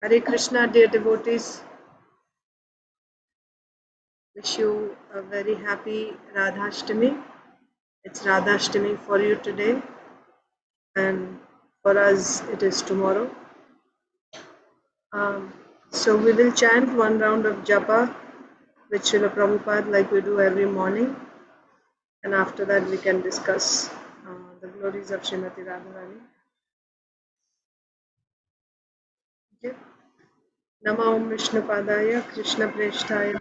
Hare Krishna, dear devotees. Wish you a very happy Radhashtami. It's Radhashtami for you today, and for us it is tomorrow. Um, so we will chant one round of japa with Srila Prabhupada like we do every morning, and after that we can discuss the glories of Srimati Radharani. Okay. Nama Om Vishnu Padaya Krishna Preshtaya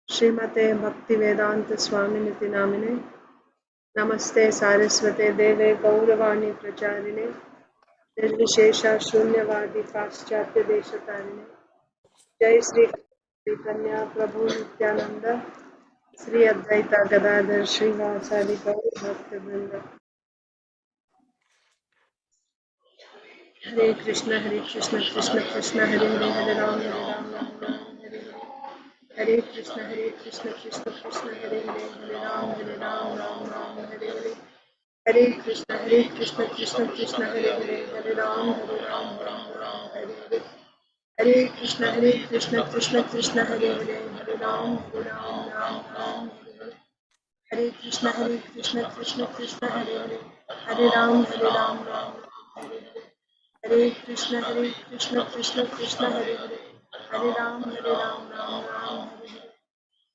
Srimate Bhaktivedanta Swaminiti Namine Namaste Saraswate Deve Gauravani Pracharine Nirvishesha Shunyavadi Paschatya Deshatarine Jai Sri Chaitanya Prabhu Nityananda Sri Advaita Gadadhar Srivasadi Gaur Bhaktivinoda Hare Krishna Krishna Krishna Hare Hare Hare Ram Ram Hare Hare Hare Krishna Krishna Hare Hare Hare Ram Ram Hare Hare Hare Krishna Krishna Hare Hare Hare Ram Ram Hare Hare Hare Krishna Krishna Hare Hare Hare Ram Ram Hare Krishna Krishna Hare Hare Hare Ram Ram Hare Hare Hare Krishna Krishna Hare Hare Hare Ram Ram Hare Krishna Krishna Hare Hare Hare Ram Ram Hare Krishna Krishna Hare Hare Hare Ram Ram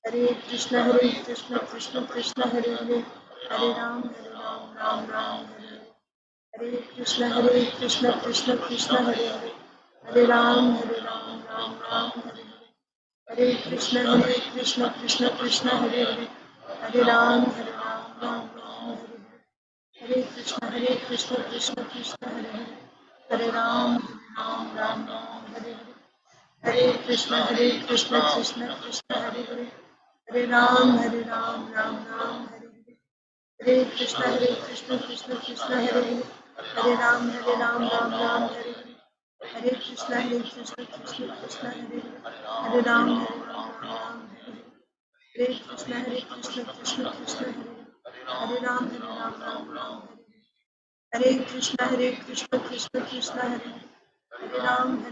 Hare Krishna Krishna Hare Hare Hare Ram Ram Hare Krishna Krishna Hare Hare Hare Ram Hare Hare Krishna Krishna Hare Hare Hare Ram Ram Hare Krishna Krishna Hare Hare Hare Ram Ram Hare Krishna Krishna Hare Hare Hare Ram Ram Hare Krishna Krishna Hare Hare Ram Ram Hare Krishna Krishna Hare Hare Ram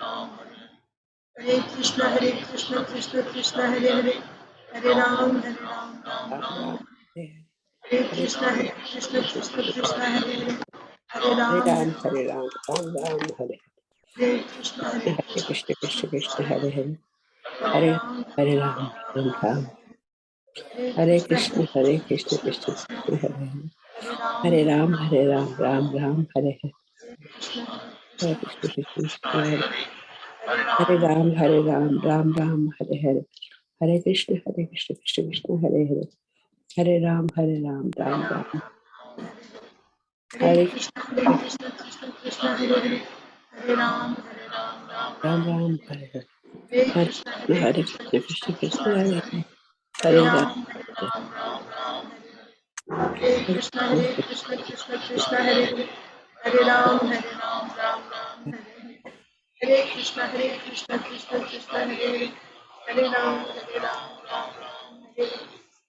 Ram Hare Krishna Krishna Hare Hare Hare Ram Ram Hare Krishna Krishna Hare Hare Hare Hare Ram Ram, Hare Ram, Ram Ram, Hare Hare Krishna Hare Krishna, Krishna Krishna, Hare Hare, Hare Hare Ram Hare Ram, Ram Ram, Hare Hare Krishna Krishna, Hare Krishna, Krishna Krishna, Hare Hare, Hare Ram Hare Ram, Hare Ram, Ram Ram, Hare Hare, Krishna Hare Krishna, Krishna Krishna, Hare Hare Hare Ram Ram, Hare Ram, Ram Ram, Hare Hare, Hare Krishna, Krishna Krishna, Hare Hare, Hare Ram, Ram Ram, Hare Hare Krishna Krishna, Krishna Hare Hare Hare Ram Ram Ram, Hare Hare, Hare Hare Krishna Krishna, Krishna Krishna, Hare Hare, Hare Hare Ram, Ram Hare Hare Krishna Krishna, Krishna Hare Hare Hare Ram Ram Hare Krishna Krishna Hare Hare Hare Ram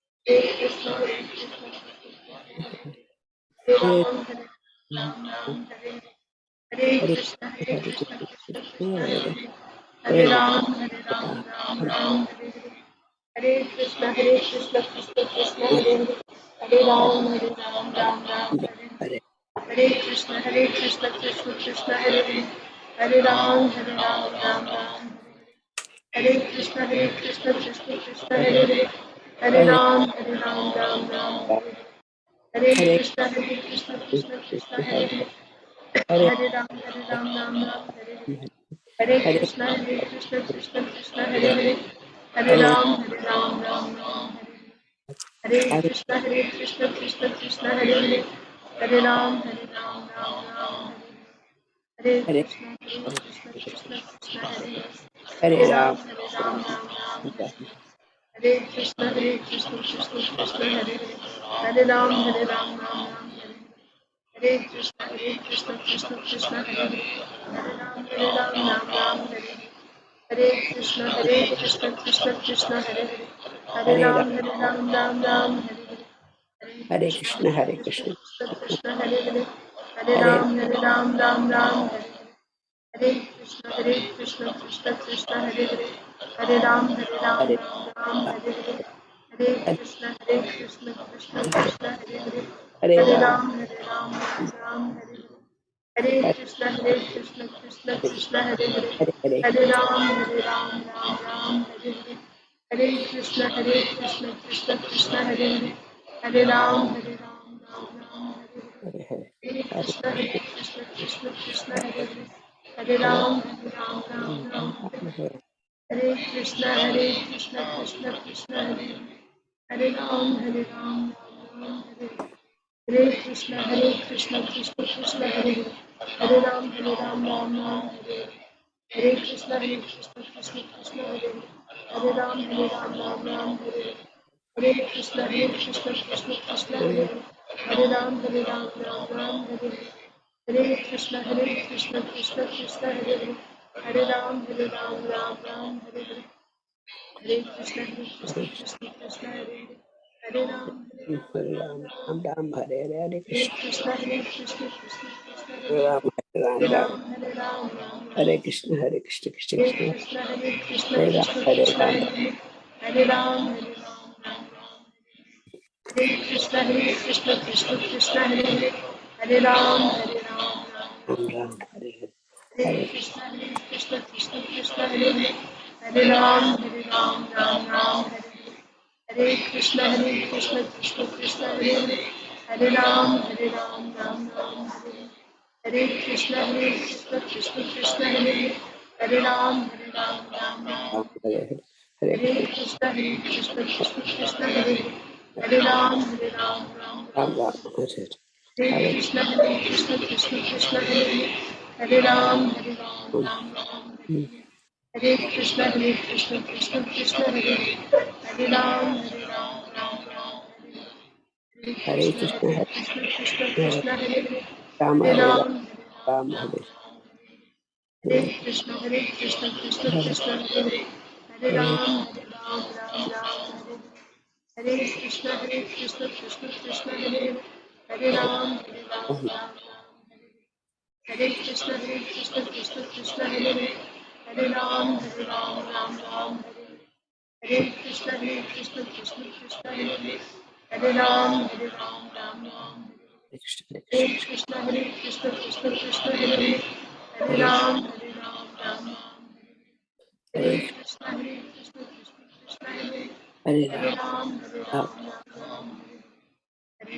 Hare Krishna Hare Hare Ram Ram, Hare Hare Krishna Hare Krishna, Hare Hare Hare Ram Ram, Hare Krishna Krishna Hare Hare Hare Ram Hare Hare Krishna Krishna Hare Hare Ram Hare Krishna Krishna Hare Hare Ram Hare Hare Krishna Krishna Hare Hare Hare Hare Ram Hare Hare Krishna Krishna Hare Hare Hare Ram Hare Hare Krishna Krishna Hare Hare Ram Hare Hare Krishna Krishna Hare Hare Hare Ram, Ram Ram Hare Krishna Krishna Hare Hare Ram Hare Krishna Krishna Hare Hare Ram Hare Krishna Krishna Hare Hare Hare Ram, Ram Hare Hare Krishna Krishna, Hare Krishna, Krishna Hare Hare Hare Ram Hare Hare Krishna, Krishna Krishna, Hare Hare, Hare Ram, Hare Ram Ram, Ram, Hare Hare, Hare Hare Krishna, Krishna Hare Krishna, Hare Hare, Hare Hare Ram, Ram, Ram Ram, Hare Hare, Hare Hare Krishna, Krishna Krishna, Hare Hare, Hare Hare Hare Ram Ram, Hare Hare, Hare Krishna, Krishna Krishna, Hare Hare, Hare Ram, Ram Ram, Hare Hare. Hare Hare Hare Hare Krishna, Krishna Krishna, Hare Hare Hare, Hare Hare Ram, Ram Ram, Hare Hare. Hare Krishna, Krishna Krishna, Hare Hare, Hare Ram, Ram Hare Hare. Hare Krishna, Krishna Krishna, Hare Hare, Hare Ram, Ram Ram, Hare Hare. Hare Krishna, Krishna Krishna, Hare Hare, Hare Ram, Ram Ram, Hare Hare. Hare Krishna, Krishna Hare Hare, Hare Ram, Ram Hare Hare. Hare Krishna, Krishna Hare Hare, Hare Ram, Ram Hare Hare. Hare Krishna, Krishna Hare Hare, Hare Ram, Hare Ram, Ram Ram, Hare Hare, Hare Hare Krishna, Krishna, Krishna Hare Hare Ram, Hare Ram, Hare Ram, Ram, Ram Hare Krishna, Hare Krishna, Krishna Hare Krishna, Krishna, Hare Ram, Hare Krishna Ram, Hare Hare Ram, Ram Ram. Hare Krishna, Krishna Hare Hare Ram, Ram Ram, Hare Hare, Hare Hare Krishna, Krishna Hare Hare Ram, Ram Hare Hare Krishna, Krishna Hare Hare Ram, Ram Hare Hare Krishna, Krishna Hare Hare Ram, Ram, Ram Hare Hare, Hare Hare Krishna, Krishna, Krishna Hare Hare Ram, Ram Ram, Hare Hare, Hare Hare Krishna, Krishna Hare Hare Ram, Ram, Ram Hare Krishna, Krishna Hare Hare Ram, Ram Hare Hare Krishna, Krishna, Hare Hare, Krishna Hare Ram Hare Hare Ram, Ram, Ram Hare Hare Hare, Krishna, Krishna Hare Hare Hare Hare, Ram, Ram Hare Hare Krishna, Krishna Hare Hare Hare Ram, Ram, Ram Hare Krishna, Krishna Hare Hare Ram, Ram Hare Krishna, Krishna Hare Hare Ram, Ram Hare Krishna, Hare Hare Krishna, Krishna, Krishna Hare Hare Hare Ram, Ram Hare Hare Krishna, Krishna Hare Hare Hare Ram, Ram, Ram Ram Hare Hare Krishna, Krishna, Hare Krishna, Krishna Hare Hare Hare Ram, Hare Hare Ram, Ram, Ram Hare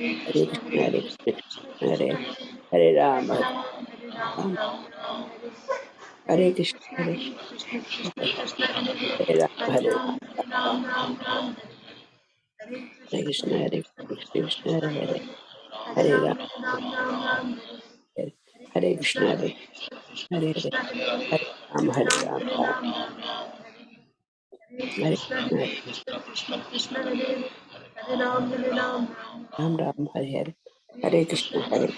Hare Krishna, Krishna, Hare Krishna Hare Hare Ram, Hare Hare Ram, Ram, Ram Hare Hare Krishna, Krishna, Hare Krishna, Krishna Hare Hare Hare Hare Ram, Ram, Ram Hare Hare Hare Krishna, Krishna, Hare Hare Hare Krishna Hare Hare Ram, Hare Hare Ram, Ram, Ram Hare Hare Krishna, Krishna, Krishna Hare Hare Ram, Ram Ram, Hare Hare Hare Hare Krishna, Krishna,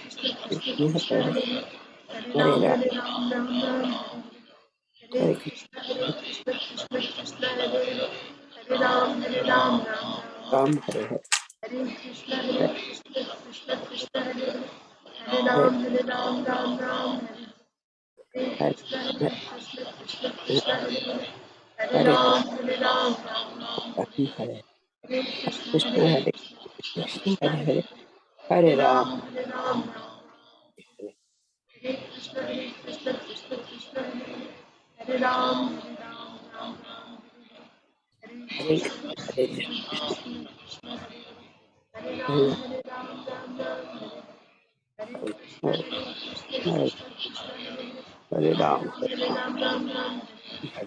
Hare Krishna, Krishna Hare Hare Hare Ram, Ram Hare Hare Krishna, Krishna Hare Hare Ram Ram, Hare Hare Hare Krishna, Hare Krishna Hare Hare Ram Hare Hare Krishna, Hare Krishna Hare Hare Hare Ram Ram, Hare Hare Krishna, Krishna, Hare Krishna, Hare Hare Hare Ram, Hare Ram Hare Hare Krishna, Krishna Hare Hare Ram, Hare Hare Krishna, Krishna, Hare Krishna Hare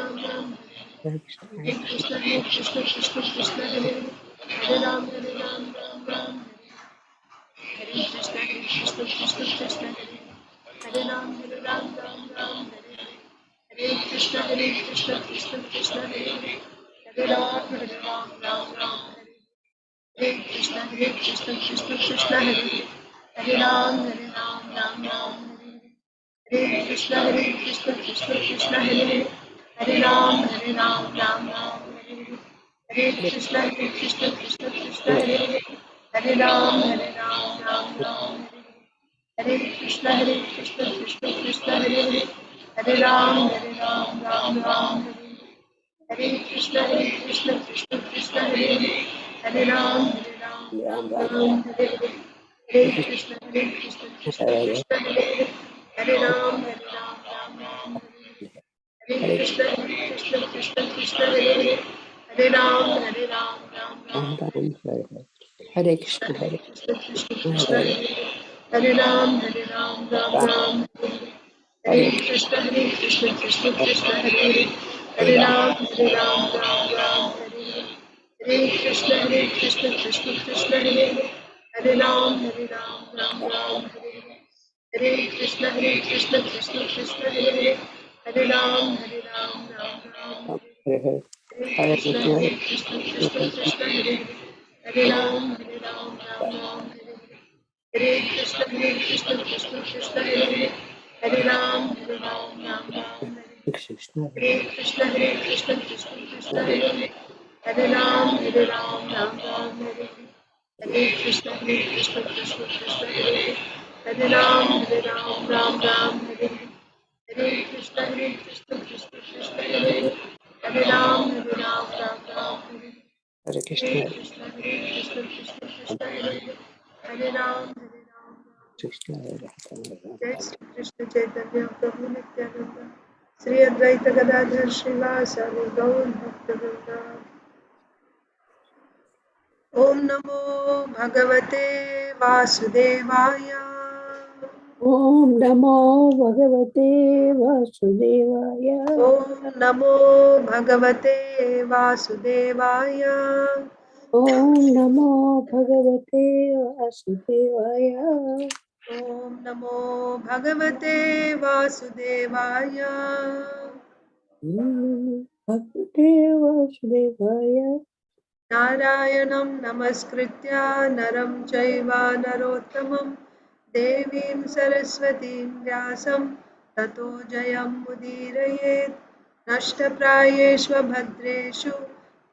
Hare Ram Hare Krishna, Hare Hare Krishna Hare Hare Hare Ram, Ram, Ram Hare Hare Krishna, Krishna Hare Hare Ram Hare Krishna, Hare Hare Krishna, Krishna Hare Ram Hare Krishna, Krishna Hare Ram Hare Krishna, Krishna Hare Ram Hare Krishna, Krishna Hare Ram Hare Krishna, Krishna Hare Ram Hare Hare Krishna, Krishna Hare Hare Hare Ram, Ram Hare Krishna, Krishna Krishna, Hare Hare, Hare Ram, Ram Ram, Hare Hare Krishna, Krishna Krishna, Hare Hare, Hare Ram, Ram Ram Ram Ram, Hare Hare, Hare Hare Krishna, Krishna Hare Krishna, Hare Hare, Hare Ram, Ram Ram, Hare Hare Krishna, Krishna, Hare Hare, Hare Ram, Ram Ram, Ram Ram Hare Hare Krishna Hare Krishna Krishna, Hare Hare Ram, Ram Ram Ram, Hare Hare Krishna, Krishna, Hare Hare, Hare Hare Ram Ram, Ram, Hare Krishna, Krishna, Hare Hare, Hare Ram, Ram, Hare Krishna, Krishna, Hare Hare, Hare Ram, Ram, Ram Hare Hare Hare Hare Krishna, Krishna Hare Krishna, Hare Hare, Hare Ram, Ram, Hare Krishna, Krishna, Hare Hare, Hare Ram, Ram, Krishna Hare Krishna, Krishna, Hare Hare, Hare Ram, Ram, Hare Krishna, Krishna, Hare Hare, Hare Ram, Ram, Hare Krishna, Krishna, Hare Hare, Hare Ram, Ram, Hare Hare Krishna Krishna, Krishna, Hare Hare, Hare Ram, Krishna Hare Ram जय श्री कृष्ण चैतन्य प्रभु नित्यानंद श्री अद्वैत गदाधर श्रीवासादि गौर भक्तवृंद। ओम नमो भगवते वासुदेवाय। Om Namo Bhagavate Vasudevaya. ओम नमो भगवते वासुदेवाय। Om Namo Bhagavate Vasudevaya. ओम नमो भगवते वासुदेवाय। Bhagavate Vasudevaya. नारायणं नमस्कृत्य नरं चैव नरोत्तमं देवीं सरस्वतीं व्यासं ततो जयमुदीरयेत्। नष्टप्रायेष्वभद्रेषु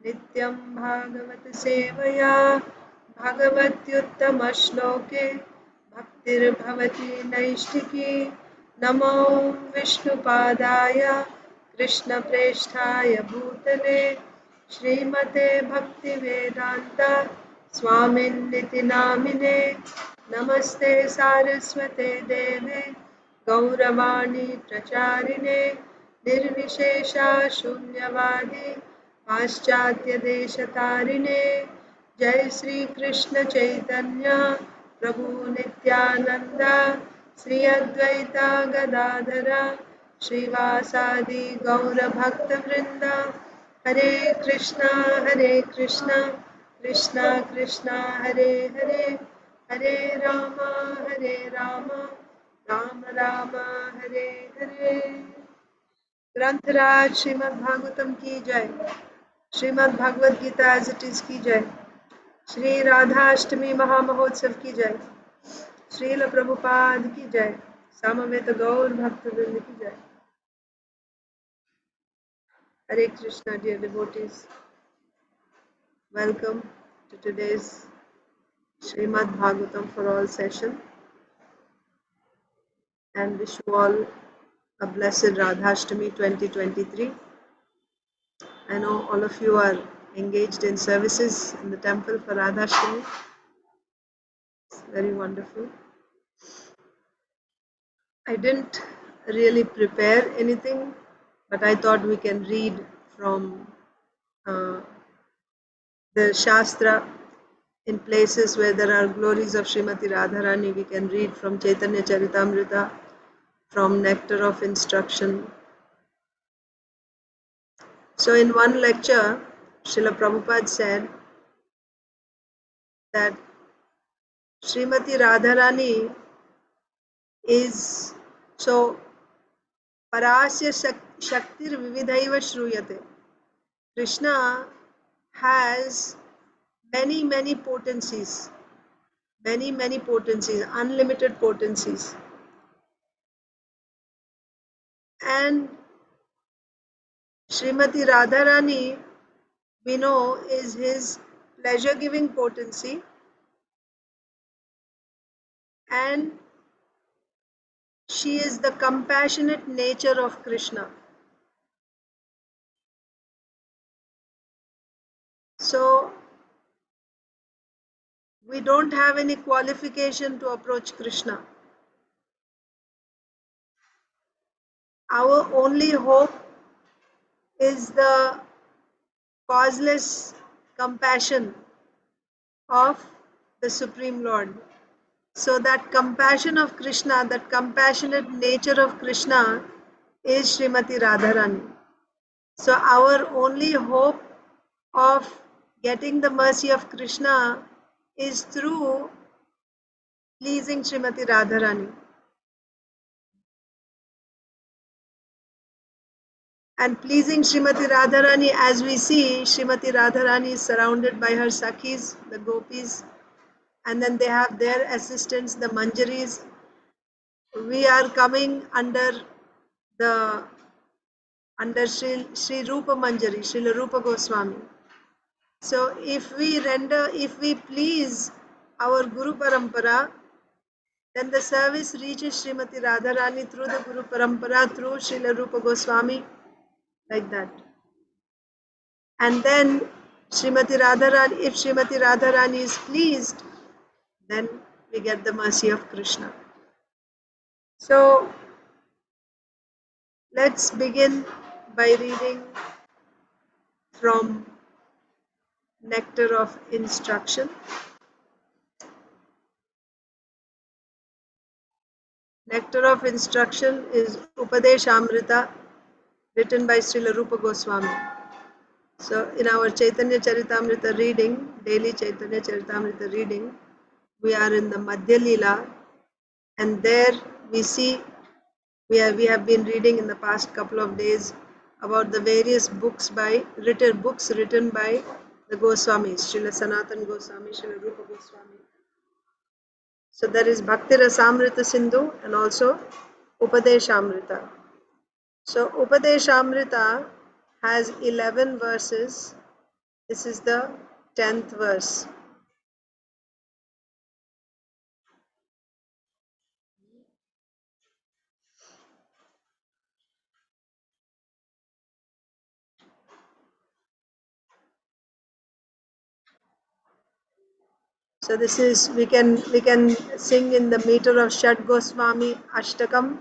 नित्यं भागवत सेवया भगवत्युत्तमश्लोके भक्तिर्भवति नैष्टिकी। नमो विष्णुपादाय कृष्णप्रेष्ठाय भूतले श्रीमते भक्तिवेदांत स्वामिन्निति नामिने। नमस्ते सारस्वते देवे गौरवाणी प्रचारिणे निर्विशेषा शून्यवादी पाश्चात्य देशतारिणे। जय श्री कृष्ण चैतन्य प्रभु नित्यानंद श्री अद्वैता गदाधर श्रीवासादि गौर भक्त वृंद। हरे कृष्णा कृष्णा कृष्णा हरे हरे, हरे राम राम राम हरे हरे। ग्रंथराज श्रीमद् भागवतम की जय। Shrimad Bhagavad Gita as it is की जय। श्री राधाष्टमी महामहोत्सव की जय। श्रील प्रभुपाद की जय। समवेत गौर भक्तवृंद की जय। Hare Krishna, dear devotees. Welcome to today's Srimad Bhagavatam for All session, and wish you all a blessed Radhashtami 2023. I know all of you are engaged in services in the temple for Radhashtami. It's very wonderful. I didn't really prepare anything, but I thought we can read from the Shastra in places where there are glories of Srimati Radharani. We can read from Chaitanya Charitamrita, from Nectar of Instruction. So in one lecture, Srila Prabhupada said that Srimati Radharani is so Parasya Shaktir Vividhaiva Shruyate. Krishna has many potencies, many potencies, unlimited potencies. And Srimati Radharani, we know, is his pleasure giving potency, and she is the compassionate nature of Krishna. So we don't have any qualification to approach Krishna. Our only hope is the causeless compassion of the Supreme Lord. So that compassion of Krishna, that compassionate nature of Krishna is Srimati Radharani. So our only hope of getting the mercy of Krishna is through pleasing Srimati Radharani. And pleasing Srimati Radharani, as we see, Srimati Radharani is surrounded by her Sakhis, the Gopis, and then they have their assistants, the Manjaris. We are coming under Sri Rupa Manjari, Srila Rupa Goswami. So if we please our Guru Parampara, then the service reaches Srimati Radharani through the Guru Parampara, through Srila Rupa Goswami, like that. And then Srimati Radharani, if Srimati Radharani is pleased, then we get the mercy of Krishna. So let's begin by reading from Nectar of Instruction. Nectar of Instruction is Upadeshamrita, written by Srila Rupa Goswami. So in our Chaitanya Charitamrita reading, daily Chaitanya Charitamrita reading, we are in the Madhya Leela, and there we see, we have been reading in the past couple of days about the various books written by the Goswamis, Srila Sanatana Goswami, Srila Rupa Goswami. So there is Bhakti Rasamrita Sindhu and also Upadeshamrita. So Upadeshamrita has 11 verses. This is the 10th verse. So this is, we can sing in the meter of Shad Goswami Ashtakam.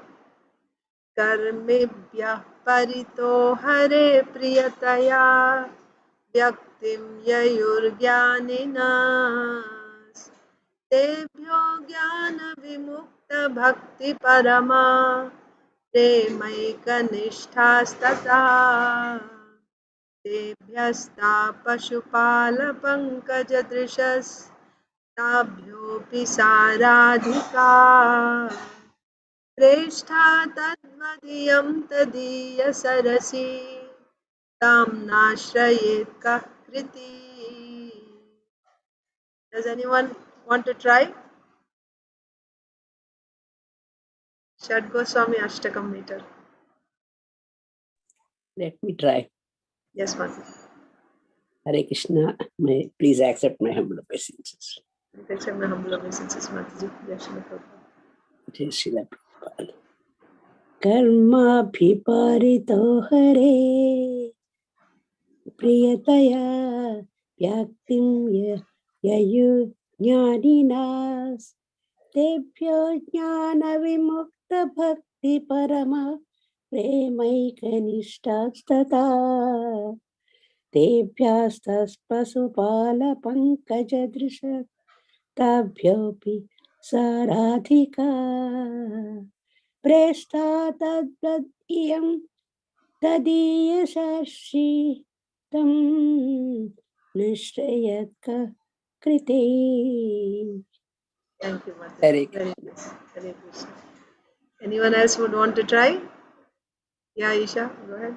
Karmebhyah parito hare priyataya vyaktim yayurgyaninas tebhyo jnana vimukta bhakti parama premaika nishtastata tebhyasta pashupala pankaj drishas ताभ्योऽपि साराधिका प्रेष्ठा तद्वदीयं तदीयसरसि तां नाश्रयेत् कः कृती. Does anyone want to try? Shad Goswami Ashtakam meter. Let me try. Yes, Mati. Hare Krishna, please accept my humble obeisances. Accept my humble obeisances, Mataji. Yes, Srila Prabhupada. Jai Srila Prabhupada. Karmabhiparito hare priyataya vyaktim yayu jnaninas tebhyo jnana vimukta bhakti parama premaika nishtastata तेभ्यस्tas pasupala pankaja drisha tabhyopi saradhika presta tadvadiyam tadiyasarshi tam nishrayatka krite. Thank you, Mataji. Hare Very nice. Hare Krishna. Anyone else would want to try? Yeah, Isha, go ahead.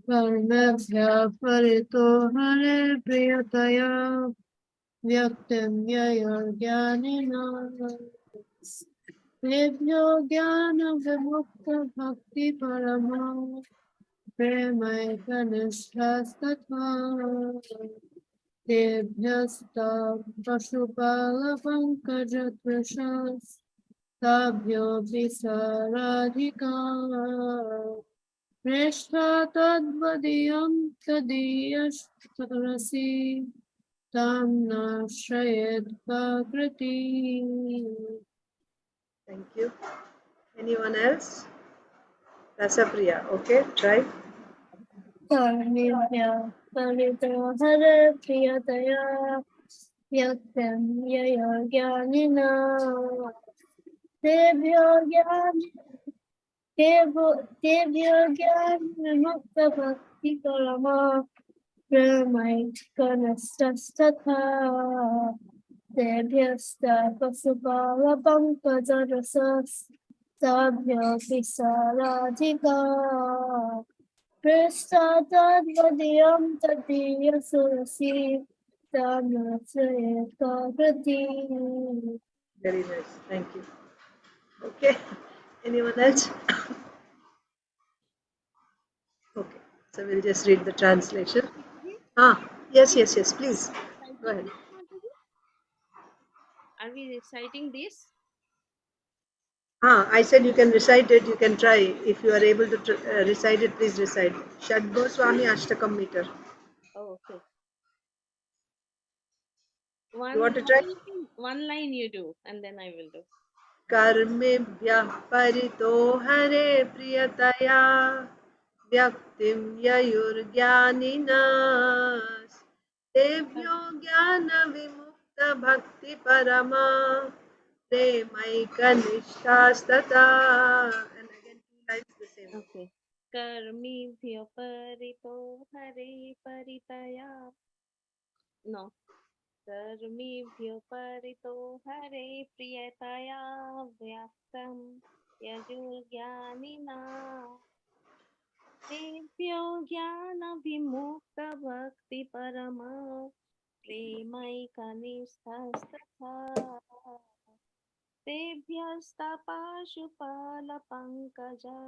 Karmebhyah parito hare priyataya vyaktim yayurgyaninas tebhyo jnana vimukta bhakti parama premaika nishtastata tebhyasta pashupala pankaja drishas ताभ्योऽपि साराधिका प्रेष्ठा तद्वदीयं तदीयरसि तां नाश्रयेत् प्रकृति. Thank you. Anyone else? Rasapriya. Okay, try. कर्मिभ्यः परितोहर प्रियतया यत्यं ययोज्ञानिना तेभ्यो ज्ञानमुक्तभक्तिपरमा प्रमैकनस्तथा तेभ्यस्तपशुपालपङ्कजरसस्ताभ्योऽपि साराधिका पृष्ठादद्वदीयं तदीयसुरसि तामसृता. Very nice. Thank you. Okay. Anyone else? Okay. So we'll just read the translation. Yes, yes, yes. Please go ahead. Are we reciting this? I said you can recite it. You can try. If you are able to recite it, please recite. Shad Goswami Ashtakam meter. Oh, okay. You want to try? One line you do, and then I will do. कर्मेभ्यः परितो Hare प्रियतया व्यक्तिं ययुर्ज्ञानिना तेभ्यो ज्ञानविमुक्तभक्तिपरमा प्रेमैकनिष्ठास्तथा. And again 2 lines the same. Okay. Karmibhyo parito hare paritaya. No. Karmibhyo parito hare priyataya vyaktam yajurjnanina. तेभ्यो ज्ञानविमुक्तभक्तिपरमा प्रेमैकनिष्ठस्तथा तेभ्यस्तपाशुपालपङ्कजा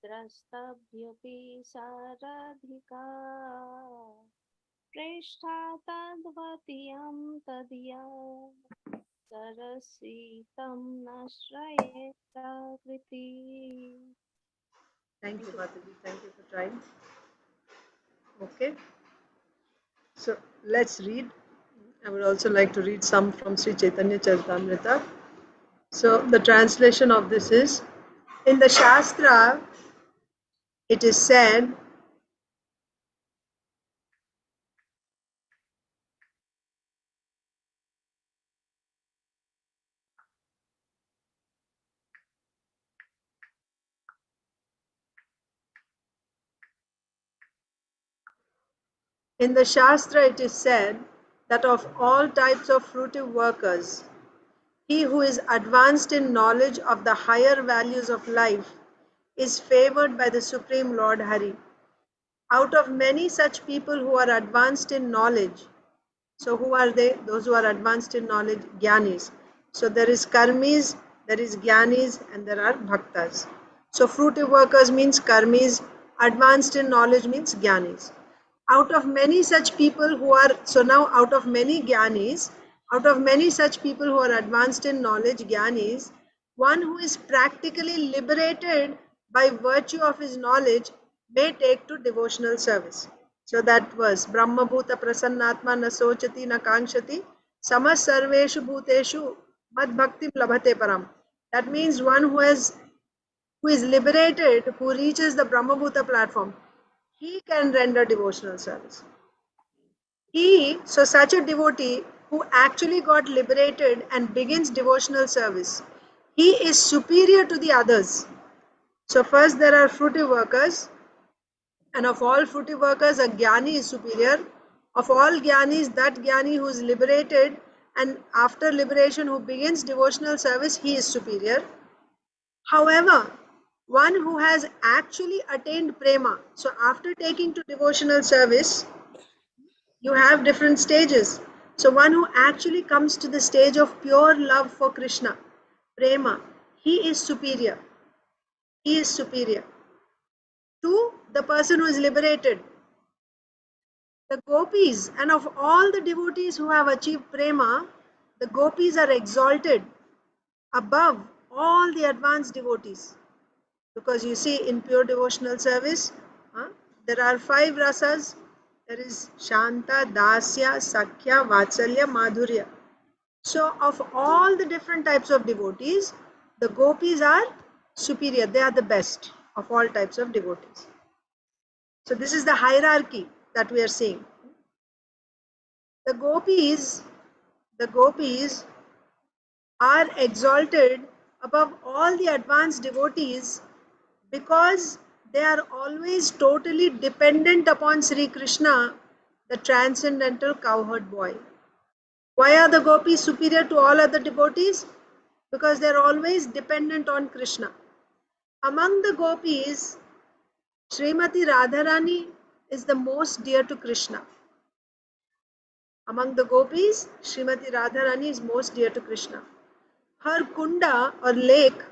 द्रष्टव्योऽपि साराधिका प्रेष्ठा तद्वतीयं तदीया सरसि तं नाश्रयेत् प्रकृति. Thank you, Mataji. Thank you for trying. Okay. So let's read. I would also like to read some from Sri Chaitanya Charitamrita. So the translation of this is, in the Shastra, it is said, that of all types of fruitive workers, he who is advanced in knowledge of the higher values of life is favored by the Supreme Lord Hari. Out of many such people who are advanced in knowledge, so who are they? Those who are advanced in knowledge, Gyanis. So there is Karmis, there is Gyanis, and there are Bhaktas. So fruitive workers means Karmis, advanced in knowledge means Gyanis. Out of many such people who are, so now out of many Gyanis, out of many such people who are advanced in knowledge, Gyanis, one who is practically liberated by virtue of his knowledge may take to devotional service. So that was Brahma Bhuta Prasannatma na sochati na kankshati samas sarveshu bhuteshu mad bhakti labhate param. That means one who is liberated, who reaches the Brahma Bhuta platform, he can render devotional service. So such a devotee who actually got liberated and begins devotional service, he is superior to the others. So first there are fruitive workers, and of all fruitive workers, a Jnani is superior. Of all Jnanis, that Jnani who is liberated and after liberation who begins devotional service, he is superior. However, one who has actually attained prema, so after taking to devotional service, you have different stages. So one who actually comes to the stage of pure love for Krishna, prema, he is superior. He is superior to the person who is liberated. The gopis and of all the devotees who have achieved prema, the gopis are exalted above all the advanced devotees. Because you see, in pure devotional service, there are 5 rasas. There is Shanta, Dasya, Sakhya, Vatsalya, Madhurya. So of all the different types of devotees, the gopis are superior. They are the best of all types of devotees. So this is the hierarchy that we are seeing. The gopis are exalted above all the advanced devotees because they are always totally dependent upon Sri Krishna, the transcendental cowherd boy. Why are the gopis superior to all other devotees? Because they are always dependent on Krishna. Among the gopis, Srimati Radharani is the most dear to Krishna. Among the gopis, Srimati Radharani is most dear to Krishna. Her kunda or lake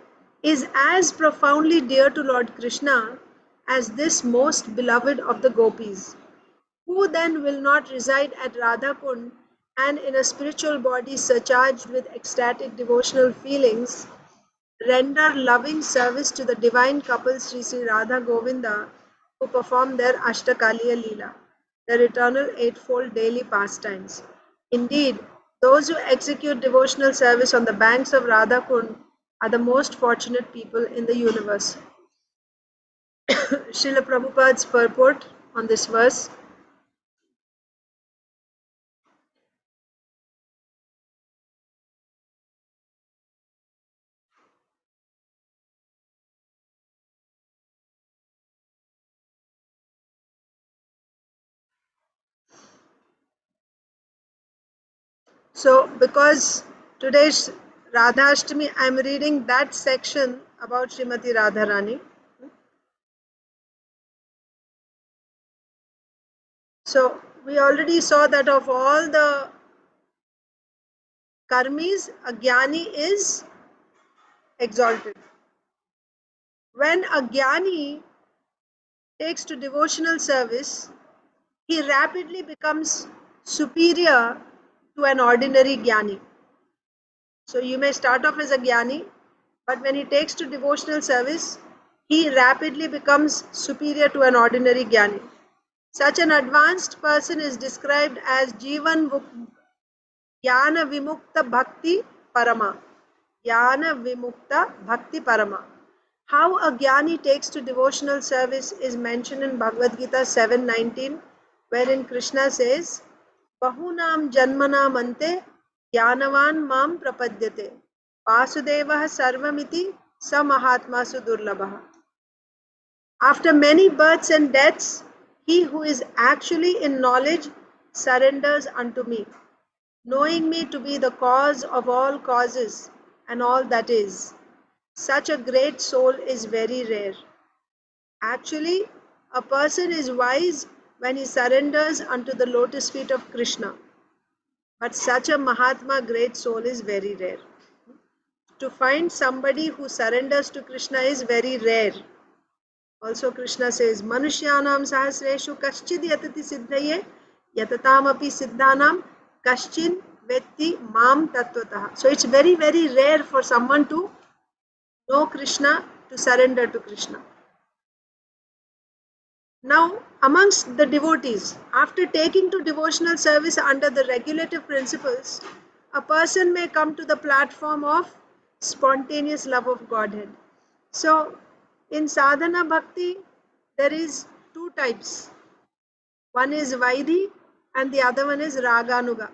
is as profoundly dear to Lord Krishna as this most beloved of the gopis. Who then will not reside at Radha Kund and in a spiritual body surcharged with ecstatic devotional feelings render loving service to the divine couple Sri Sri Radha Govinda who perform their Ashtakaliya Leela, their eternal eightfold daily pastimes. Indeed, those who execute devotional service on the banks of Radha Kund are the most fortunate people in the universe. Srila Prabhupada's purport on this verse. So, because today's Radhashtami, I am reading that section about Srimati Radharani. So, we already saw that of all the karmis, a jnani is exalted. When a jnani takes to devotional service, he rapidly becomes superior to an ordinary jnani. So you may start off as a jnani, but when he takes to devotional service, he rapidly becomes superior to an ordinary jnani. Such an advanced person is described as Jivan Jnana Vimukta Bhakti Parama. Jnana Vimukta Bhakti Parama. How a jnani takes to devotional service is mentioned in Bhagavad Gita 7:19, wherein Krishna says, Bahunam Janmanam Ante Jnanavan Mam Prapadyate Vasudevah Sarvamiti Sa Mahatmasu Durlabha. After many births and deaths, he who is actually in knowledge surrenders unto me, knowing me to be the cause of all causes and all that is. Such a great soul is very rare. Actually, a person is wise when he surrenders unto the lotus feet of Krishna. But such a Mahatma great soul is very rare. To find somebody who surrenders to Krishna is very rare. Also Krishna says, Manushyanam sahasreshu kaschid yatati siddhaye yatatam api siddhanam kaschin vetti mam tattvataha. So it's very, very rare for someone to know Krishna, to surrender to Krishna. Now, amongst the devotees, after taking to devotional service under the regulative principles, a person may come to the platform of spontaneous love of Godhead. So, in sadhana bhakti, there is 2 types. One is Vaidhi and the other one is Raganuga.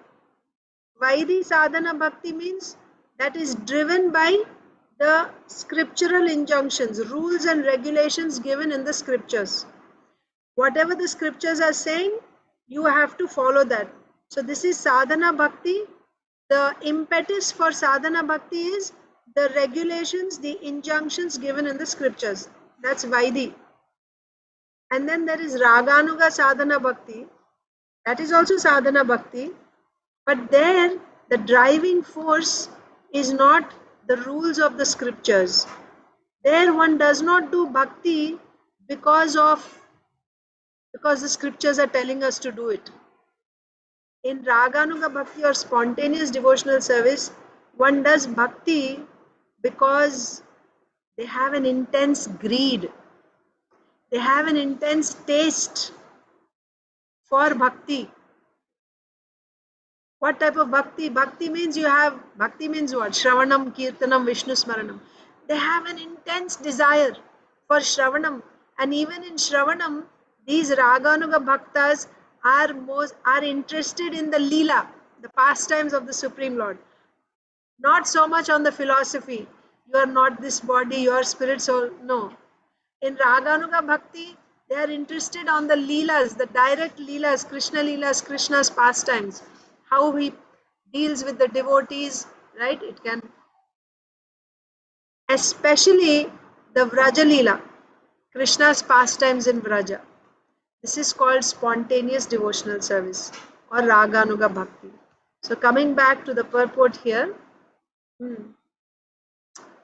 Vaidhi sadhana bhakti means that is driven by the scriptural injunctions, rules and regulations given in the scriptures. Whatever the scriptures are saying, you have to follow that. So this is sadhana bhakti. The impetus for sadhana bhakti is the regulations, the injunctions given in the scriptures. That's Vaidhi. And then there is Raganuga sadhana bhakti. That is also sadhana bhakti. But there, the driving force is not the rules of the scriptures. There one does not do bhakti because the scriptures are telling us to do it. In Raganuga Bhakti or spontaneous devotional service, one does bhakti because they have an intense greed. They have an intense taste for bhakti. What type of bhakti? Bhakti means bhakti means what? Shravanam, Kirtanam, Vishnu Smaranam. They have an intense desire for Shravanam. And even in Shravanam, these Raganuga Bhaktas are interested in the Leela, the pastimes of the Supreme Lord. Not so much on the philosophy. You are not this body, you are spirit, soul. No. In Raganuga Bhakti, they are interested on the Leelas, the direct Leelas, Krishna's pastimes, how he deals with the devotees, right? It can, especially the Vraja Leela, Krishna's pastimes in Vraja. This is called spontaneous devotional service or Raganuga Bhakti. So coming back to the purport here,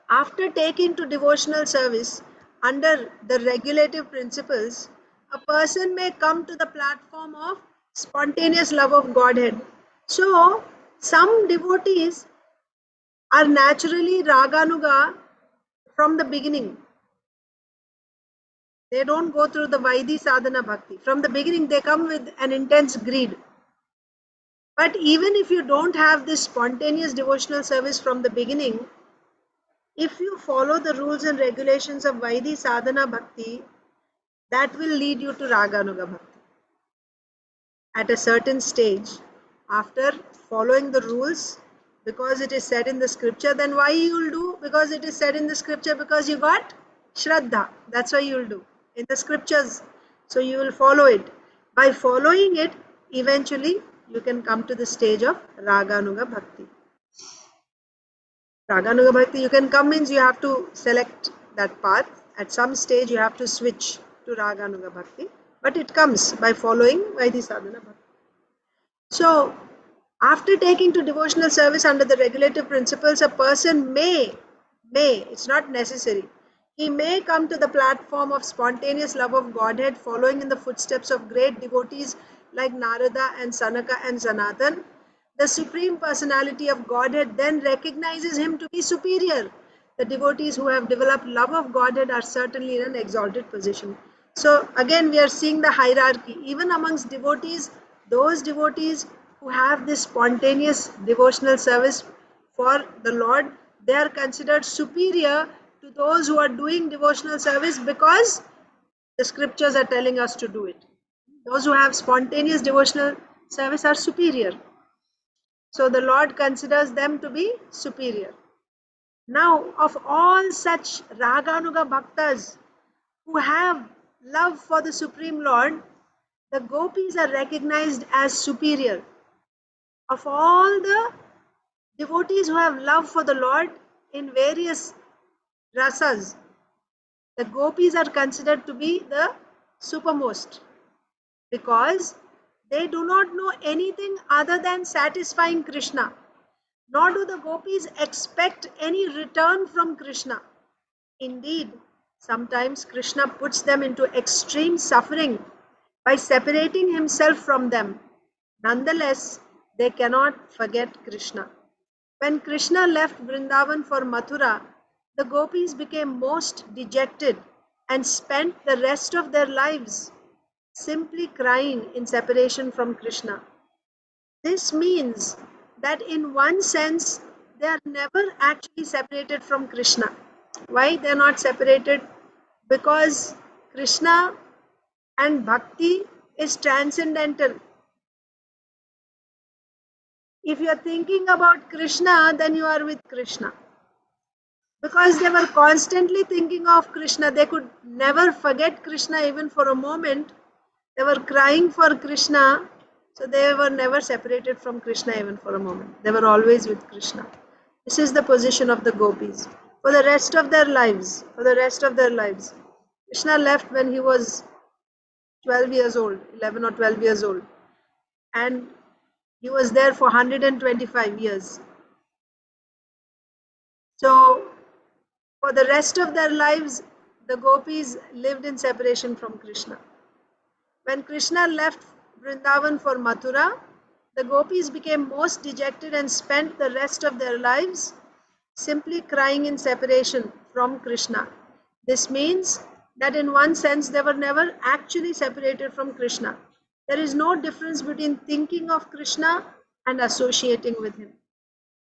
after taking to devotional service under the regulative principles, a person may come to the platform of spontaneous love of Godhead. So, some devotees are naturally Raganuga from the beginning. They don't go through the Vaidhi Sadhana Bhakti. From the beginning, they come with an intense greed. But even if you don't have this spontaneous devotional service from the beginning, if you follow the rules and regulations of Vaidhi Sadhana Bhakti, that will lead you to Raganuga Bhakti. At a certain stage, after following the rules, because it is said in the scripture, then why you will do? Because it is said in the scripture, because you got Shraddha. That's why you will do in the scriptures. So you will follow it. By following it, eventually you can come to the stage of Raganuga Bhakti. Raganuga Bhakti, you can come means you have to select that path. At some stage, you have to switch to Raganuga Bhakti. But it comes by following Vaidhi Sadhana Bhakti. So, after taking to devotional service under the regulative principles, a person may, it's not necessary, he may come to the platform of spontaneous love of Godhead, following in the footsteps of great devotees like Narada and Sanaka and Sanatan. The Supreme Personality of Godhead then recognizes him to be superior. The devotees who have developed love of Godhead are certainly in an exalted position. So again, we are seeing the hierarchy. Even amongst devotees, those devotees who have this spontaneous devotional service for the Lord, they are considered superior to those who are doing devotional service because the scriptures are telling us to do it. Those who have spontaneous devotional service are superior. So the Lord considers them to be superior. Now, of all such Raganuga Bhaktas who have love for the Supreme Lord, the gopis are recognized as superior. Of all the devotees who have love for the Lord in various rasas, the gopis are considered to be the supermost because they do not know anything other than satisfying Krishna. Nor do the gopis expect any return from Krishna. Indeed, sometimes Krishna puts them into extreme suffering by separating himself from them. Nonetheless, they cannot forget Krishna. When Krishna left Vrindavan for Mathura, the gopis became most dejected and spent the rest of their lives simply crying in separation from Krishna. This means that in one sense, they are never actually separated from Krishna. Why they are not separated? Because Krishna and Bhakti is transcendental. If you are thinking about Krishna, then you are with Krishna. Because they were constantly thinking of Krishna, they could never forget Krishna even for a moment. They were crying for Krishna, so they were never separated from Krishna even for a moment. They were always with Krishna. This is the position of the gopis. For the rest of their lives, Krishna left when he was 12 years old, 11 or 12 years old. And he was there for 125 years. So, for the rest of their lives, the gopis lived in separation from Krishna. When Krishna left Vrindavan for Mathura, The gopis became most dejected and spent the rest of their lives simply crying in separation from Krishna. This means that in one sense they were never actually separated from Krishna. There is no difference between thinking of Krishna and associating with him.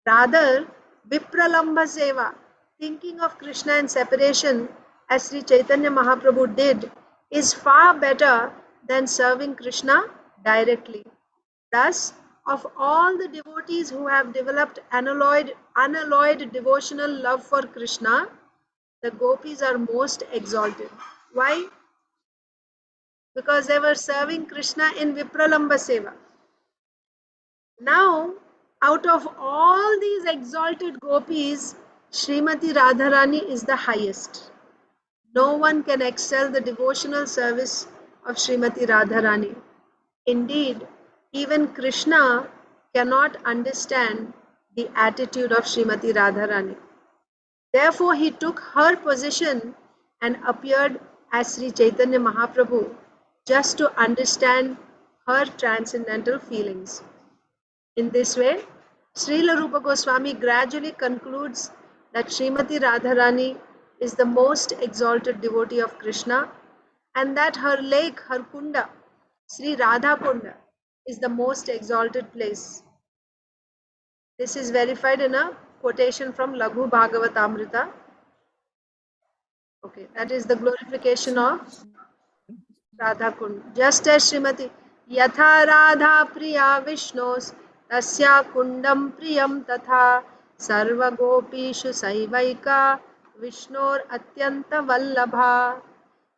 Rather, Vipralambha Seva, thinking of Krishna in separation, as Sri Chaitanya Mahaprabhu did, is far better than serving Krishna directly. Thus, of all the devotees who have developed unalloyed devotional love for Krishna, the gopis are most exalted. Why? Because they were serving Krishna in Vipralambha Seva. Now, out of all these exalted gopis, Srimati Radharani is the highest. No one can excel the devotional service of Srimati Radharani. Indeed, even Krishna cannot understand the attitude of Srimati Radharani. Therefore, he took her position and appeared as Sri Chaitanya Mahaprabhu just to understand her transcendental feelings. In this way, Srila Rupa Goswami gradually concludes that Srimati Radharani is the most exalted devotee of Krishna and that her lake, her kunda, Sri Radha Kunda, is the most exalted place. This is verified in a quotation from Laghu Bhagavatamrita. Okay, that is the glorification of Radha Kund. Just as Srimati Yatha Radha Priya Vishnos Tasya Kundam Priyam Tatha Sarva Gopishu Saivaika Vishnor Atyanta Vallabha.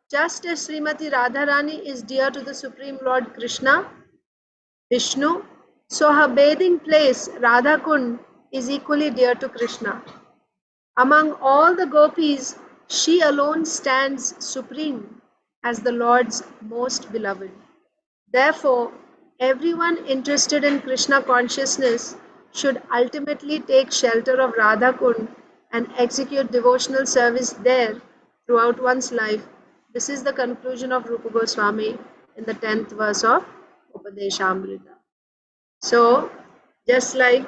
Just as Srimati Radharani is dear to the Supreme Lord Krishna, Vishnu, so her bathing place Radha Kund is equally dear to Krishna. Among all the gopis, she alone stands supreme as the Lord's most beloved. Therefore, everyone interested in Krishna consciousness should ultimately take shelter of Radha Kund and execute devotional service there throughout one's life. This is the conclusion of Rupa Goswami in the 10th verse of Upadeshamrita. So, just like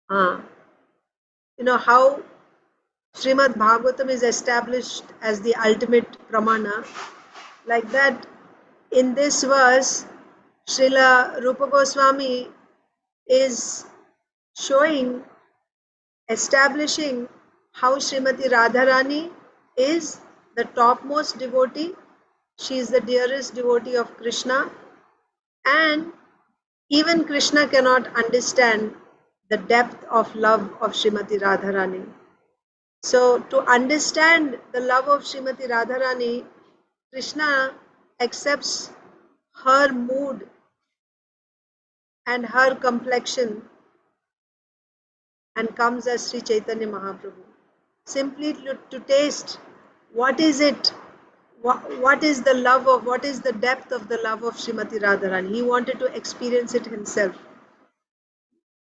how Srimad Bhagavatam is established as the ultimate pramana, like that in this verse, Srila Rupa Goswami is establishing how Srimati Radharani is the topmost devotee. She is the dearest devotee of Krishna, and even Krishna cannot understand the depth of love of Srimati Radharani. So, to understand the love of Srimati Radharani, Krishna accepts her mood and her complexion and comes as Sri Chaitanya Mahaprabhu. Simply to taste what is it, what is the love of, what is the depth of the love of Srimati Radharani. He wanted to experience it himself.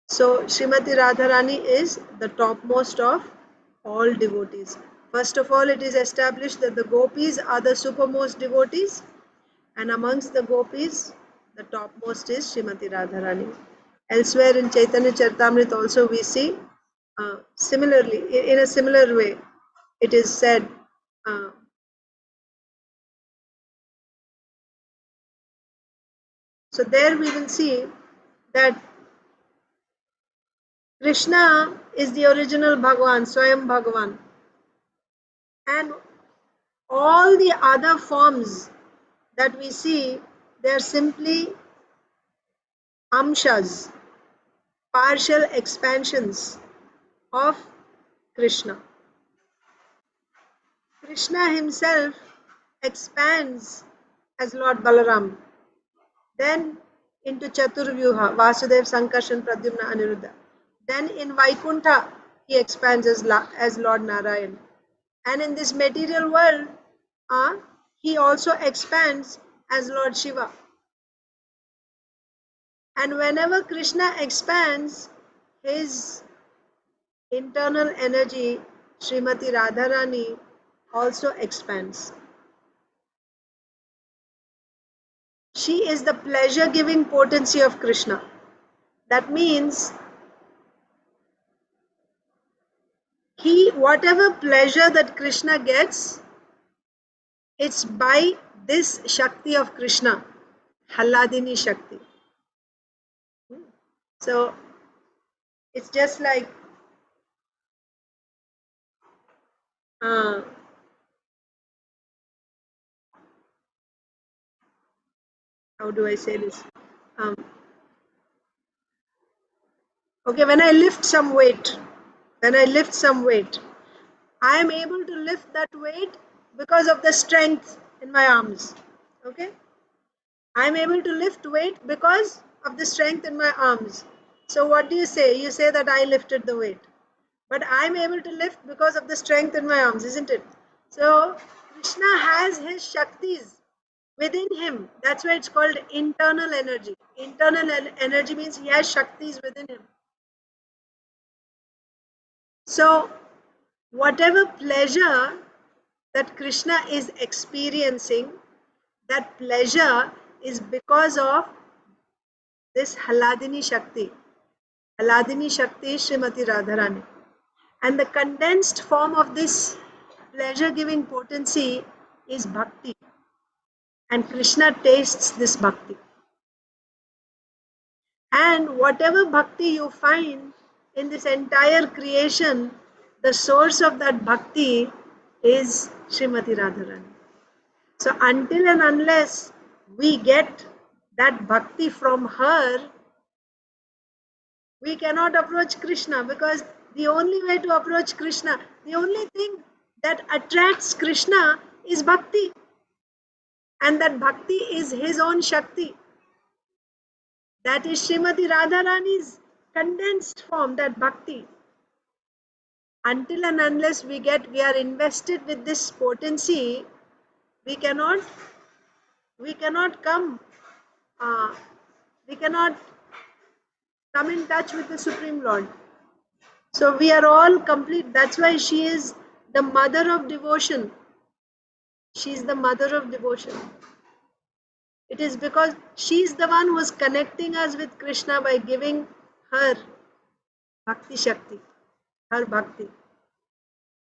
So Srimati Radharani is the topmost of all devotees. First of all, it is established that the gopis are the supermost devotees, and amongst the gopis, the topmost is Srimati Radharani. Elsewhere in Chaitanya Charitamrita also we see similarly, in a similar way, it is said, so there we will see that Krishna is the original Bhagavan, Swayam Bhagavan, and all the other forms that we see, they are simply amshas, partial expansions of Krishna. Krishna himself expands as Lord Balaram, then into Chaturvyuha, Vasudev, Sankarshan, Pradyumna, Aniruddha. Then in Vaikuntha, he expands as Lord Narayan. And in this material world, he also expands as Lord Shiva. And whenever Krishna expands, his internal energy, Srimati Radharani, also expands. She is the pleasure-giving potency of Krishna. That means whatever pleasure that Krishna gets, it's by this Shakti of Krishna, Halladini Shakti. So it's just like, how do I say this? Okay, when I lift some weight, I am able to lift that weight because of the strength in my arms. Okay? I am able to lift weight because of the strength in my arms. So what do you say? You say that I lifted the weight. But I am able to lift because of the strength in my arms, isn't it? So Krishna has his Shaktis within him. That's why it's called internal energy. Internal energy means he has Shaktis within him. So whatever pleasure that Krishna is experiencing, that pleasure is because of this Halladini Shakti. Halladini Shakti is Srimati Radharani. And the condensed form of this pleasure-giving potency is bhakti. And Krishna tastes this bhakti. And whatever bhakti you find in this entire creation, the source of that bhakti is Srimati Radharani. So until and unless we get that bhakti from her, we cannot approach Krishna, because the only way to approach Krishna, the only thing that attracts Krishna is bhakti. And that bhakti is his own Shakti. That is Srimati Radharani's condensed form, that bhakti. Until and unless we are invested with this potency, we cannot come in touch with the Supreme Lord. So we are all complete. That's why she is the mother of devotion. She is the mother of devotion. It is because she is the one who is connecting us with Krishna by giving her Bhakti Shakti, her Bhakti.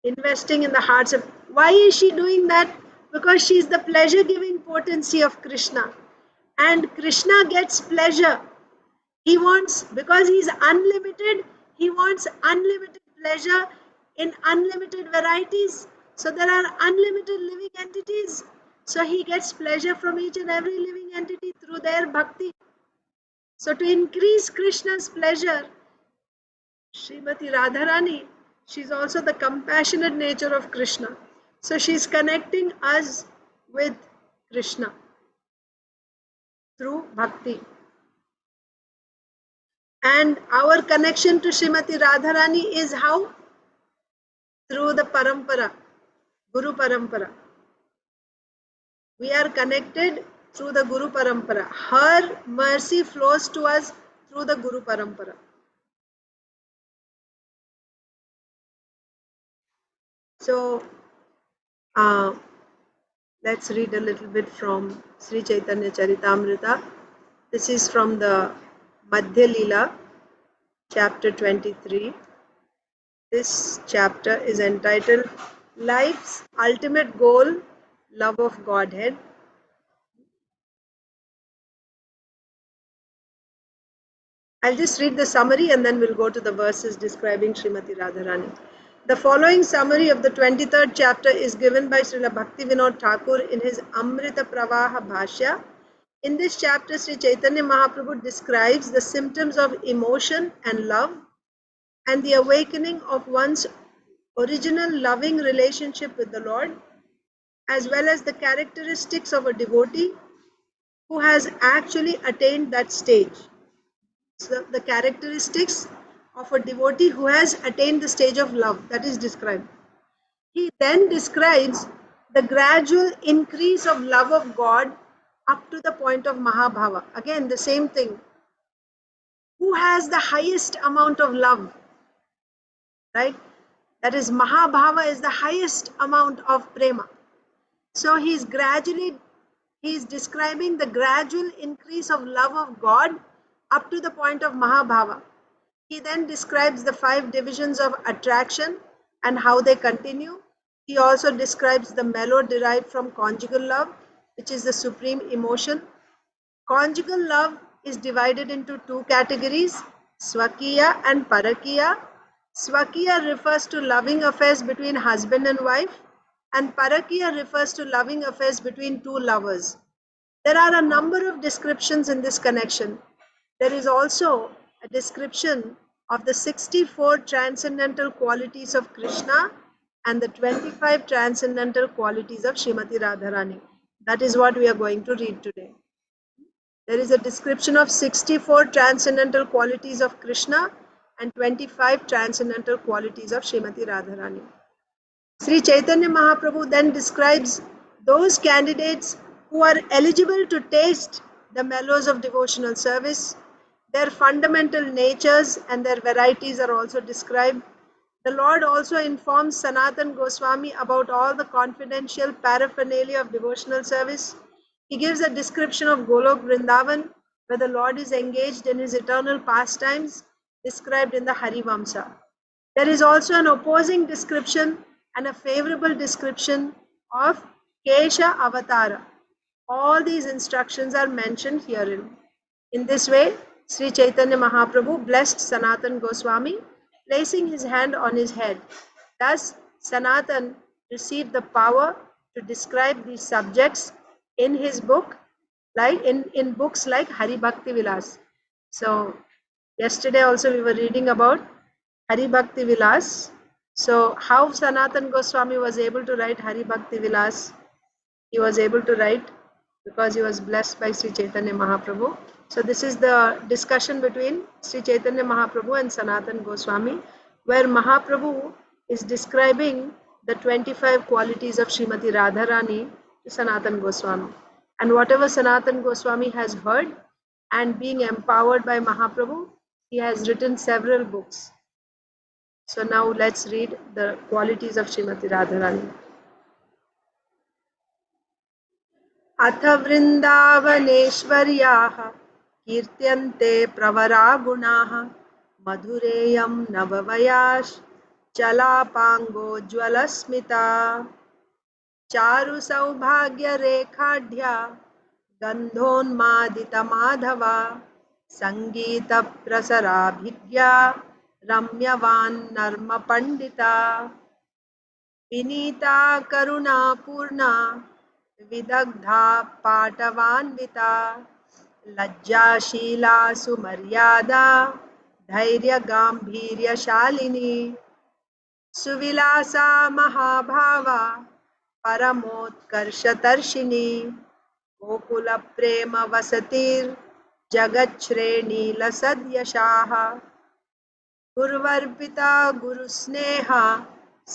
Investing in the hearts of. Why is she doing that? Because she is the pleasure-giving potency of Krishna. And Krishna gets pleasure. He wants, because he is unlimited, he wants unlimited pleasure in unlimited varieties. So there are unlimited living entities. So he gets pleasure from each and every living entity through their bhakti. So to increase Krishna's pleasure, Srimati Radharani, she is also the compassionate nature of Krishna. So she is connecting us with Krishna through bhakti. And our connection to Srimati Radharani is how? Through the parampara, Guru parampara. We are connected through the Guru parampara. Her mercy flows to us through the Guru parampara. So, let's read a little bit from Sri Chaitanya Charitamrita. This is from the Madhya Leela, chapter 23. This chapter is entitled Life's Ultimate Goal, Love of Godhead. I'll just read the summary and then we'll go to the verses describing Srimati Radharani. The following summary of the 23rd chapter is given by Srila Bhakti Vinod Thakur in his Amrita Pravaha Bhashya. In this chapter, Sri Chaitanya Mahaprabhu describes the symptoms of emotion and love and the awakening of one's original loving relationship with the Lord, as well as the characteristics of a devotee who has actually attained that stage. So the characteristics of a devotee who has attained the stage of love, that is described. He then describes the gradual increase of love of God up to the point of Mahabhava. Again, the same thing. Who has the highest amount of love? Right? That is, Mahabhava is the highest amount of prema. So he is gradually he is describing the gradual increase of love of God up to the point of Mahabhava. He then describes the 5 divisions of attraction and how they continue. He also describes the mellow derived from conjugal love, which is the supreme emotion. Conjugal love is divided into 2 categories, Swakiya and Parakiya. Swakiya refers to loving affairs between husband and wife, and Parakiya refers to loving affairs between 2 lovers. There are a number of descriptions in this connection. There is also a description of the 64 transcendental qualities of Krishna and the 25 transcendental qualities of Srimati Radharani. That is what we are going to read today. There is a description of 64 transcendental qualities of Krishna and 25 transcendental qualities of Srimati Radharani. Sri Chaitanya Mahaprabhu then describes those candidates who are eligible to taste the mellows of devotional service. Their fundamental natures and their varieties are also described. The Lord also informs Sanatan Goswami about all the confidential paraphernalia of devotional service. He gives a description of Golok Vrindavan, where the Lord is engaged in his eternal pastimes, described in the Harivamsa. There is also an opposing description and a favorable description of Kesha Avatara. All these instructions are mentioned herein. In this way, Sri Chaitanya Mahaprabhu blessed Sanatan Goswami, placing his hand on his head. Thus, Sanatan received the power to describe these subjects in his book, like in books like Hari Bhakti Vilas. So, yesterday also we were reading about Hari Bhakti Vilas. So, how Sanatan Goswami was able to write Hari Bhakti Vilas? He was able to write because he was blessed by Sri Chaitanya Mahaprabhu. So this is the discussion between Sri Chaitanya Mahaprabhu and Sanatan Goswami, where Mahaprabhu is describing the 25 qualities of Srimati Radharani to Sanatan Goswami. And whatever Sanatan Goswami has heard, and being empowered by Mahaprabhu, he has written several books. So now let's read the qualities of Srimati Radharani. अथ वृन्दावनेश्वर्याः कीर्त्यन्ते प्रवरा गुणाः मधुरेयं नववयाश्चलापाङ्गोज्ज्वलस्मिता चारुसौभाग्यरेखाढ्या गन्धोन्मादितमाधवा सङ्गीतप्रसराभिज्ञा रम्यवान्नर्मपण्डिता विनीता करुणापूर्णा विदग्धा पाटवान्विता लज्जाशीला सुमर्यादा धैर्यगाम्भीर्यशालिनी सुविलासा महाभावा परमोत्कर्षतर्शिनी गोकुलप्रेमवसतिर्जगच्छ्रेणीलसद्यशाः गुरुवर्पिता गुरुस्नेहा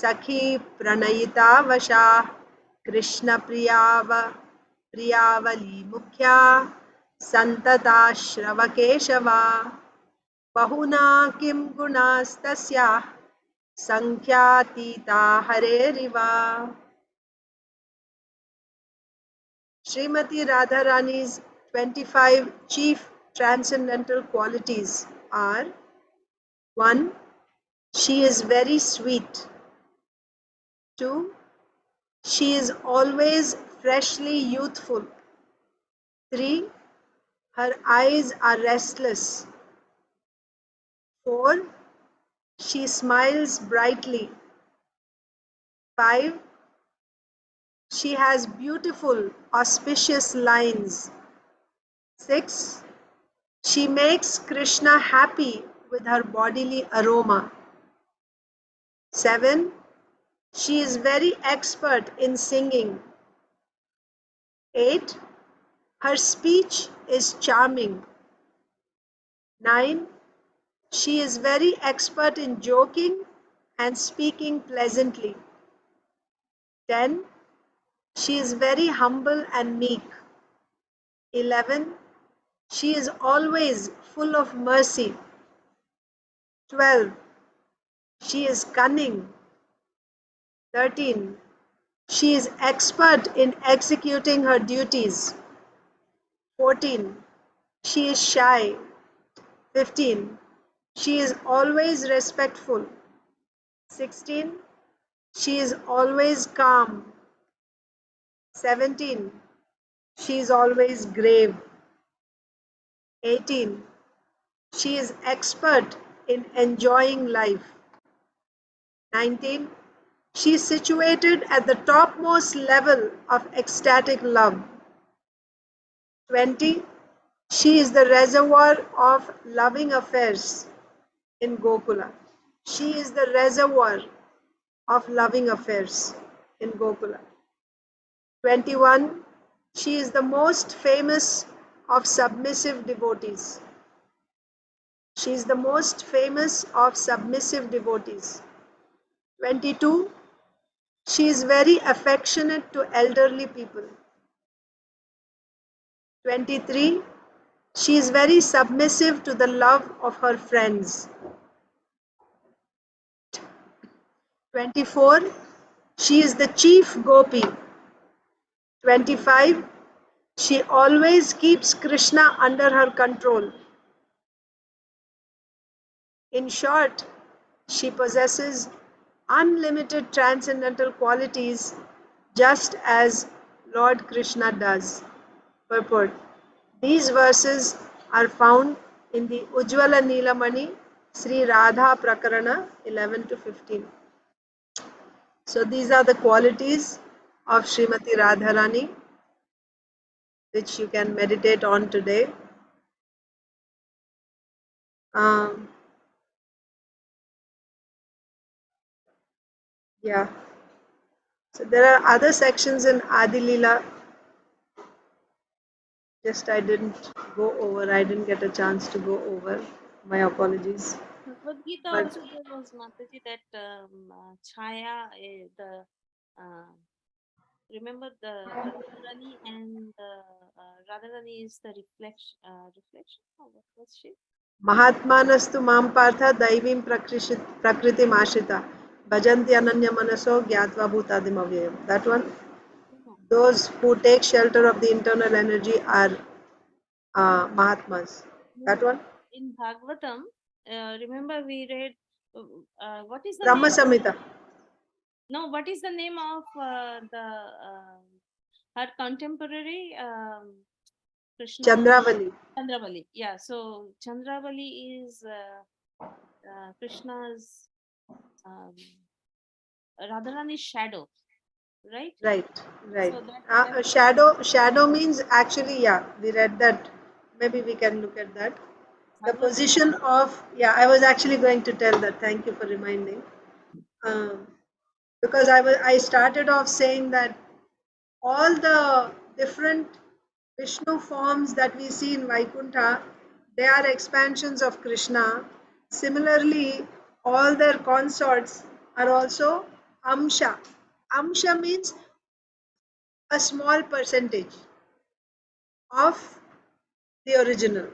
सखी प्रणयिता वशा कृष्ण प्रियावली मुख्या संतताश्रव केशवा बहुना किं गुणास्तस्याः संख्यातीता हरेरिवा. Srimati Radharani's 25 chief transcendental qualities are: 1. She is very sweet. 2. She is always freshly youthful. 3. Her eyes are restless. 4. She smiles brightly. 5. She has beautiful, auspicious lines. 6. She makes Krishna happy with her bodily aroma. 7. She is very expert in singing. 8. Her speech is charming. 9. She is very expert in joking and speaking pleasantly. 10. She is very humble and meek. 11. She is always full of mercy. 12. She is cunning. 13. She is expert in executing her duties. 14. She is shy. 15. She is always respectful. 16. She is always calm. 17. She is always grave. 18. She is expert in enjoying life. 19. She is situated at the topmost level of ecstatic love. 20. She is the reservoir of loving affairs in Gokula. She is the reservoir of loving affairs in Gokula. 21. She is the most famous of submissive devotees. She is the most famous of submissive devotees. 22. She is very affectionate to elderly people. 23. She is very submissive to the love of her friends. 24. She is the chief gopi. 25. She always keeps Krishna under her control. In short, she possesses unlimited transcendental qualities just as Lord Krishna does. Purport. These verses are found in the Ujjvala Neelamani Sri Radha Prakarana 11 to 15. So these are the qualities of Srimati Radharani which you can meditate on today. Yeah. So there are other sections in Adi Leela. Just I didn't go over. I didn't get a chance to go over. My apologies. Bhagavad Gita But also there was Mataji that Chaya, uh, remember the Radharani and Radharani is the reflection. Reflection? Oh, what was she? Mahatmanastu mam partha daivim prakriti mashita bhajanti ananya manaso gyatva bhutadim avyayam. That one. No. Those who take shelter of the internal energy are Mahatmas. That No. one. In Bhagavatam, remember we read what is the Brahma name? Samhita. No, what is the name of her contemporary Krishna? Chandravali. Chandravali. Yeah, so Chandravali is Krishna's Radharani's shadow, right? Right, right. So that Shadow means actually, yeah, we read that. Maybe we can look at that. The Bhagavad position of, yeah, I was actually going to tell that. Thank you for reminding. Um, because I started off saying that all the different Vishnu forms that we see in Vaikuntha, they are expansions of Krishna. Similarly, all their consorts are also Amsha. Amsha means a small percentage of the original.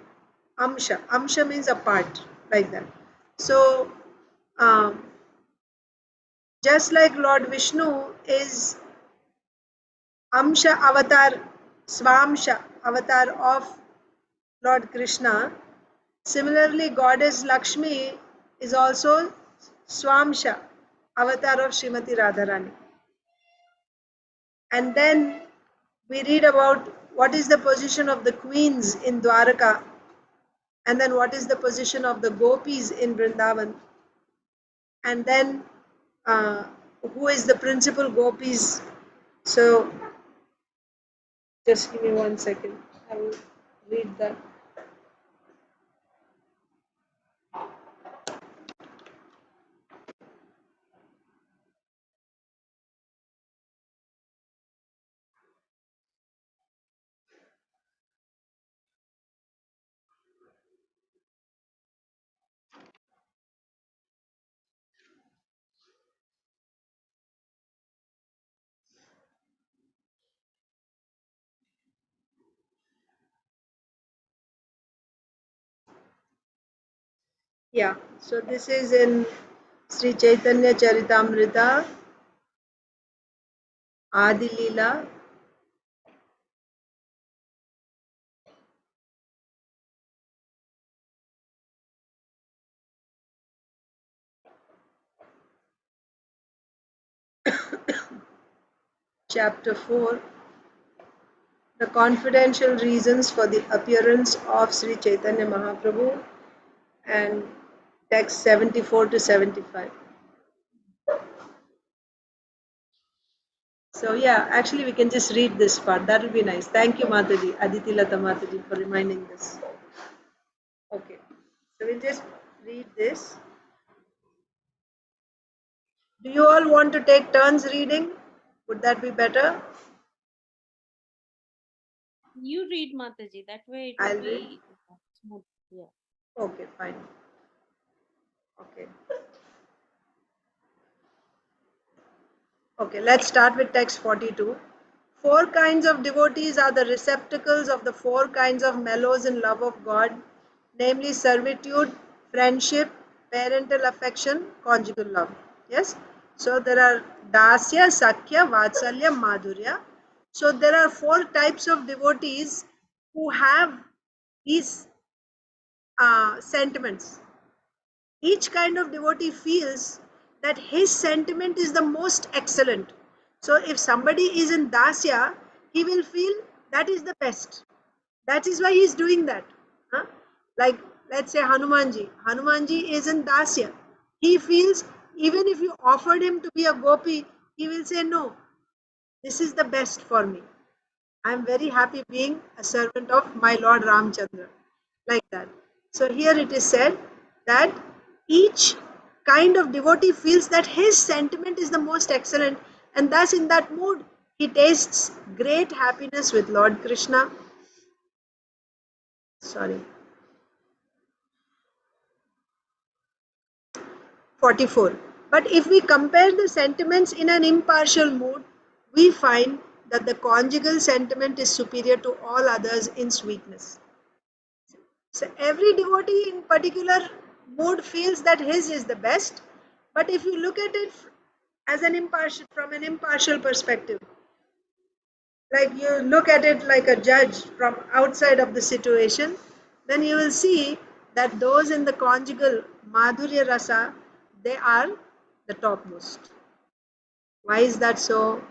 Amsha means a part, like that. So, um, just like Lord Vishnu is Amsha avatar, Swamsha avatar of Lord Krishna, similarly, Goddess Lakshmi is also Swamsha avatar of Srimati Radharani. And then we read about what is the position of the queens in Dwaraka, and then what is the position of the gopis in Vrindavan, and then uh, who is the principal gopis. So just give me 1 second. I will read that. Yeah, so this is in Sri Chaitanya Charitamrita, Adi Leela, Chapter 4, the confidential reasons for the appearance of Sri Chaitanya Mahaprabhu, and text 74 to 75. So yeah, actually we can just read this part. That will be nice. Thank you, Mataji, Aditi Lata Mataji, for reminding this. Okay, so we'll just read this. Do you all want to take turns reading? Would that be better? You read Mataji. That way it will I'll read. be smooth. Yeah. Okay, fine. Okay. Okay, let's start with text 42. Four kinds of devotees are the receptacles of the four kinds of mellows in love of God, namely servitude, friendship, parental affection, conjugal love. Yes? So there are Dasya, Sakya, Vatsalya, Madhurya. So there are four types of devotees who have these sentiments. Each kind of devotee feels that his sentiment is the most excellent. So if somebody is in Dasya, he will feel that is the best. That is why he is doing that. Huh? Like, let's say Hanumanji. Hanumanji is in Dasya. He feels even if you offered him to be a gopi, he will say, no, this is the best for me. I am very happy being a servant of my Lord Ramchandra. Like that. So here it is said that each kind of devotee feels that his sentiment is the most excellent, and thus in that mood he tastes great happiness with Lord Krishna. Sorry. 44. But if we compare the sentiments in an impartial mood, we find that the conjugal sentiment is superior to all others in sweetness. So every devotee in particular mood feels that his is the best. But if you look at it as an impartial, from an impartial perspective, like you look at it like a judge from outside of the situation, then you will see that those in the conjugal Madhurya Rasa, they are the topmost. Why is that so?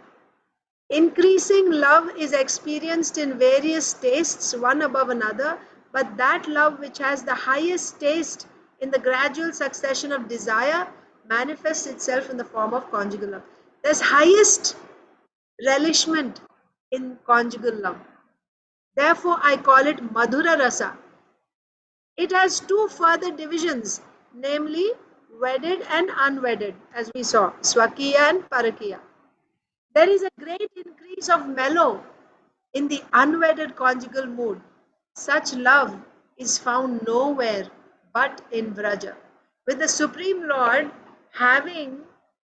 Increasing love is experienced in various tastes, one above another, but that love which has the highest taste in the gradual succession of desire manifests itself in the form of conjugal love. There's highest relishment in conjugal love. Therefore, I call it Madhura Rasa. It has two further divisions, namely wedded and unwedded, as we saw, Swakiya and Parakiya. There is a great increase of mellow in the unwedded conjugal mood. Such love is found nowhere but in Vraja. With the Supreme Lord having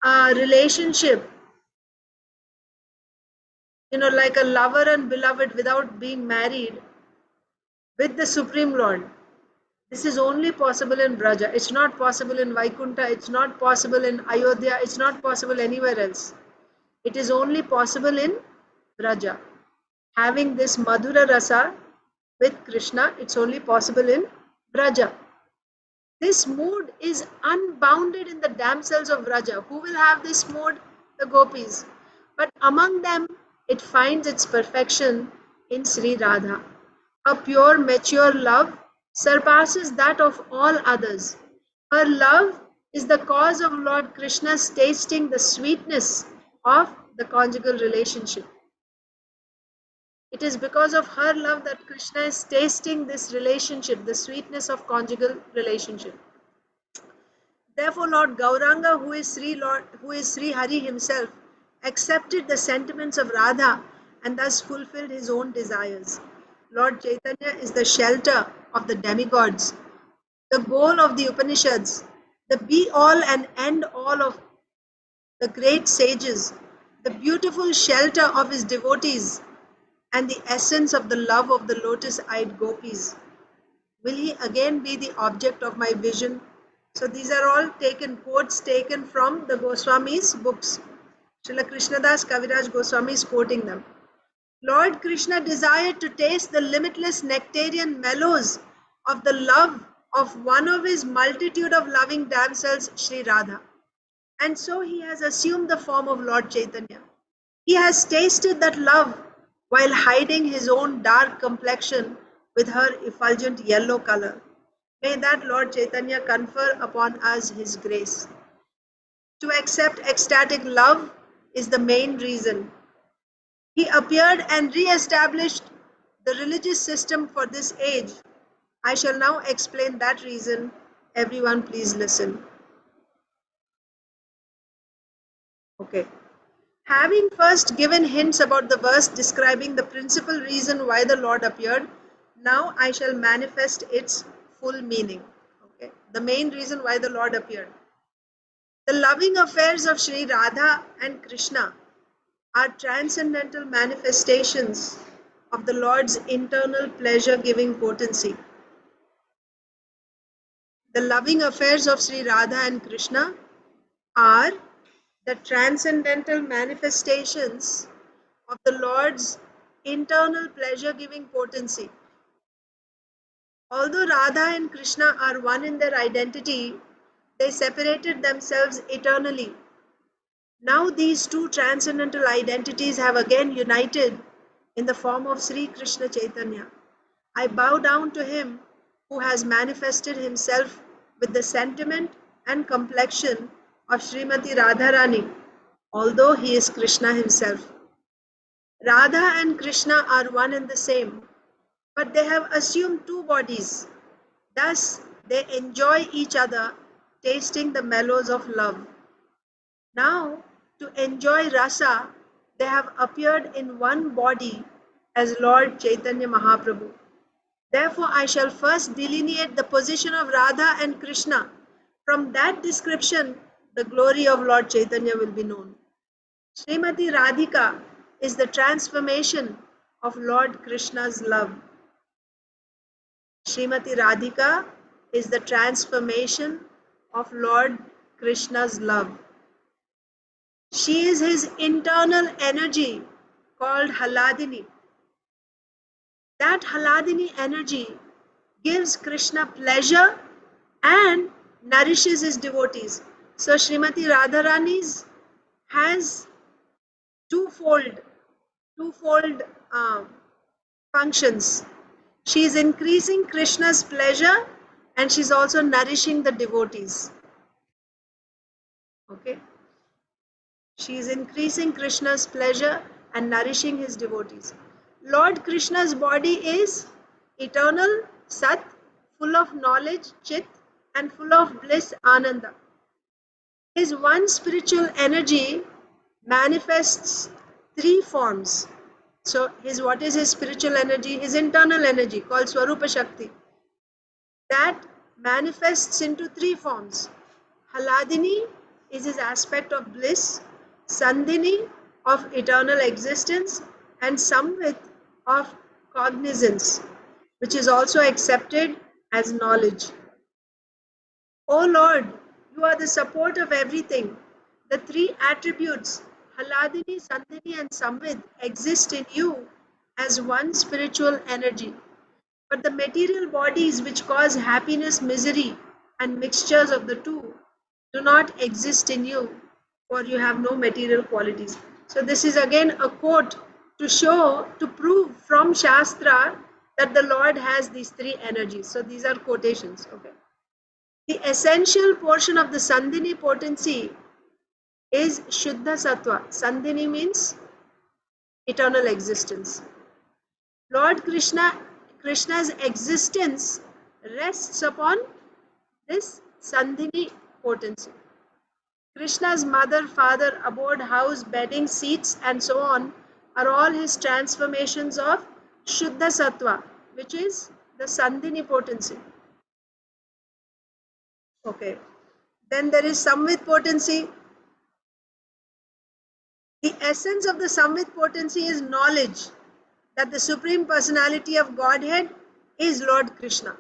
a relationship, like a lover and beloved without being married with the Supreme Lord. This is only possible in Vraja. It's not possible in Vaikunta. It's not possible in Ayodhya. It's not possible anywhere else. It is only possible in Vraja. Having this Madhura Rasa with Krishna, it's only possible in Vraja. This mood is unbounded in the damsels of Vraja. Who will have this mood? The gopis. But among them, it finds its perfection in Sri Radha. A pure, mature love surpasses that of all others. Her love is the cause of Lord Krishna's tasting the sweetness of the conjugal relationship. It is because of her love that Krishna is tasting this relationship, the sweetness of conjugal relationship. Therefore, Lord Gauranga, who is Sri Hari himself, accepted the sentiments of Radha and thus fulfilled his own desires. Lord Chaitanya is the shelter of the demigods, the goal of the Upanishads, the be all and end all of the great sages, the beautiful shelter of his devotees, and the essence of the love of the lotus-eyed gopis. Will he again be the object of my vision? So these are all quotes taken from the Goswami's books. Srila Krishnadas Kaviraj Goswami is quoting them. Lord Krishna desired to taste the limitless nectarian mellows of the love of one of his multitude of loving damsels, Sri Radha. And so he has assumed the form of Lord Chaitanya. He has tasted that love while hiding his own dark complexion with her effulgent yellow color. May that Lord Chaitanya confer upon us his grace. To accept ecstatic love is the main reason. He appeared and re-established the religious system for this age. I shall now explain that reason. Everyone please listen. Okay. Having first given hints about the verse describing the principal reason why the Lord appeared, now I shall manifest its full meaning. Okay. The main reason why the Lord appeared. The loving affairs of Sri Radha and Krishna are transcendental manifestations of the Lord's internal pleasure-giving potency. The loving affairs of Sri Radha and Krishna are the transcendental manifestations of the Lord's internal pleasure-giving potency. Although Radha and Krishna are one in their identity, they separated themselves eternally. Now these two transcendental identities have again united in the form of Sri Krishna Chaitanya. I bow down to him who has manifested himself with the sentiment and complexion of Srimati Radharani, although he is Krishna himself. Radha and Krishna are one and the same, but they have assumed two bodies. Thus, they enjoy each other, tasting the mellows of love. Now, to enjoy rasa, they have appeared in one body as Lord Chaitanya Mahaprabhu. Therefore, I shall first delineate the position of Radha and Krishna. From that description, the glory of Lord Chaitanya will be known. Srimati Radhika is the transformation of Lord Krishna's love. Srimati Radhika is the transformation of Lord Krishna's love. She is his internal energy called Haladini. That Haladini energy gives Krishna pleasure and nourishes his devotees. So Srimati Radharani's has twofold functions. She is increasing Krishna's pleasure and she's also nourishing the devotees. Okay. She is increasing Krishna's pleasure and nourishing his devotees. Lord Krishna's body is eternal, Sat, full of knowledge, Chit, and full of bliss, Ananda. His one spiritual energy manifests three forms. So what is his spiritual energy? His internal energy called Swarupa Shakti. That manifests into three forms. Haladini is his aspect of bliss, Sandhini of eternal existence, and Samvit of cognizance, which is also accepted as knowledge. O Lord, you are the support of everything. The three attributes, Haladini, Sandhini, and Samvit, exist in you as one spiritual energy. But the material bodies which cause happiness, misery, and mixtures of the two do not exist in you, for you have no material qualities. So this is again a quote to prove from Shastra that the Lord has these three energies. So these are quotations. Okay. The essential portion of the Sandhini potency is Shuddha Sattva. Sandhini means eternal existence. Lord Krishna's existence rests upon this Sandhini potency. Krishna's mother, father, abode, house, bedding, seats, and so on are all his transformations of Shuddha Sattva, which is the Sandhini potency. Okay. Then there is Samvit potency. The essence of the Samvit potency is knowledge that the Supreme Personality of Godhead is Lord Krishna.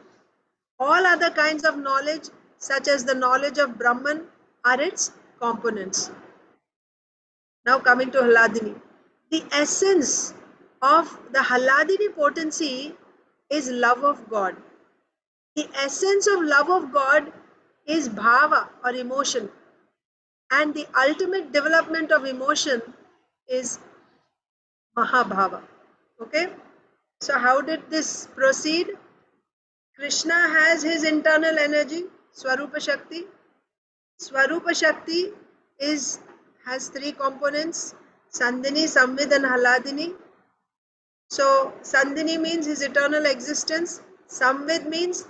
All other kinds of knowledge, such as the knowledge of Brahman, are its components. Now coming to Hladini. The essence of the Hladini potency is love of God. The essence of love of God is bhava or emotion. And the ultimate development of emotion is Mahabhava. Okay? So how did this proceed? Krishna has his internal energy, Swarupa Shakti. Swarupa Shakti has three components, Sandhini, Samvid and Hladini. So Sandhini means his eternal existence. Samvid means,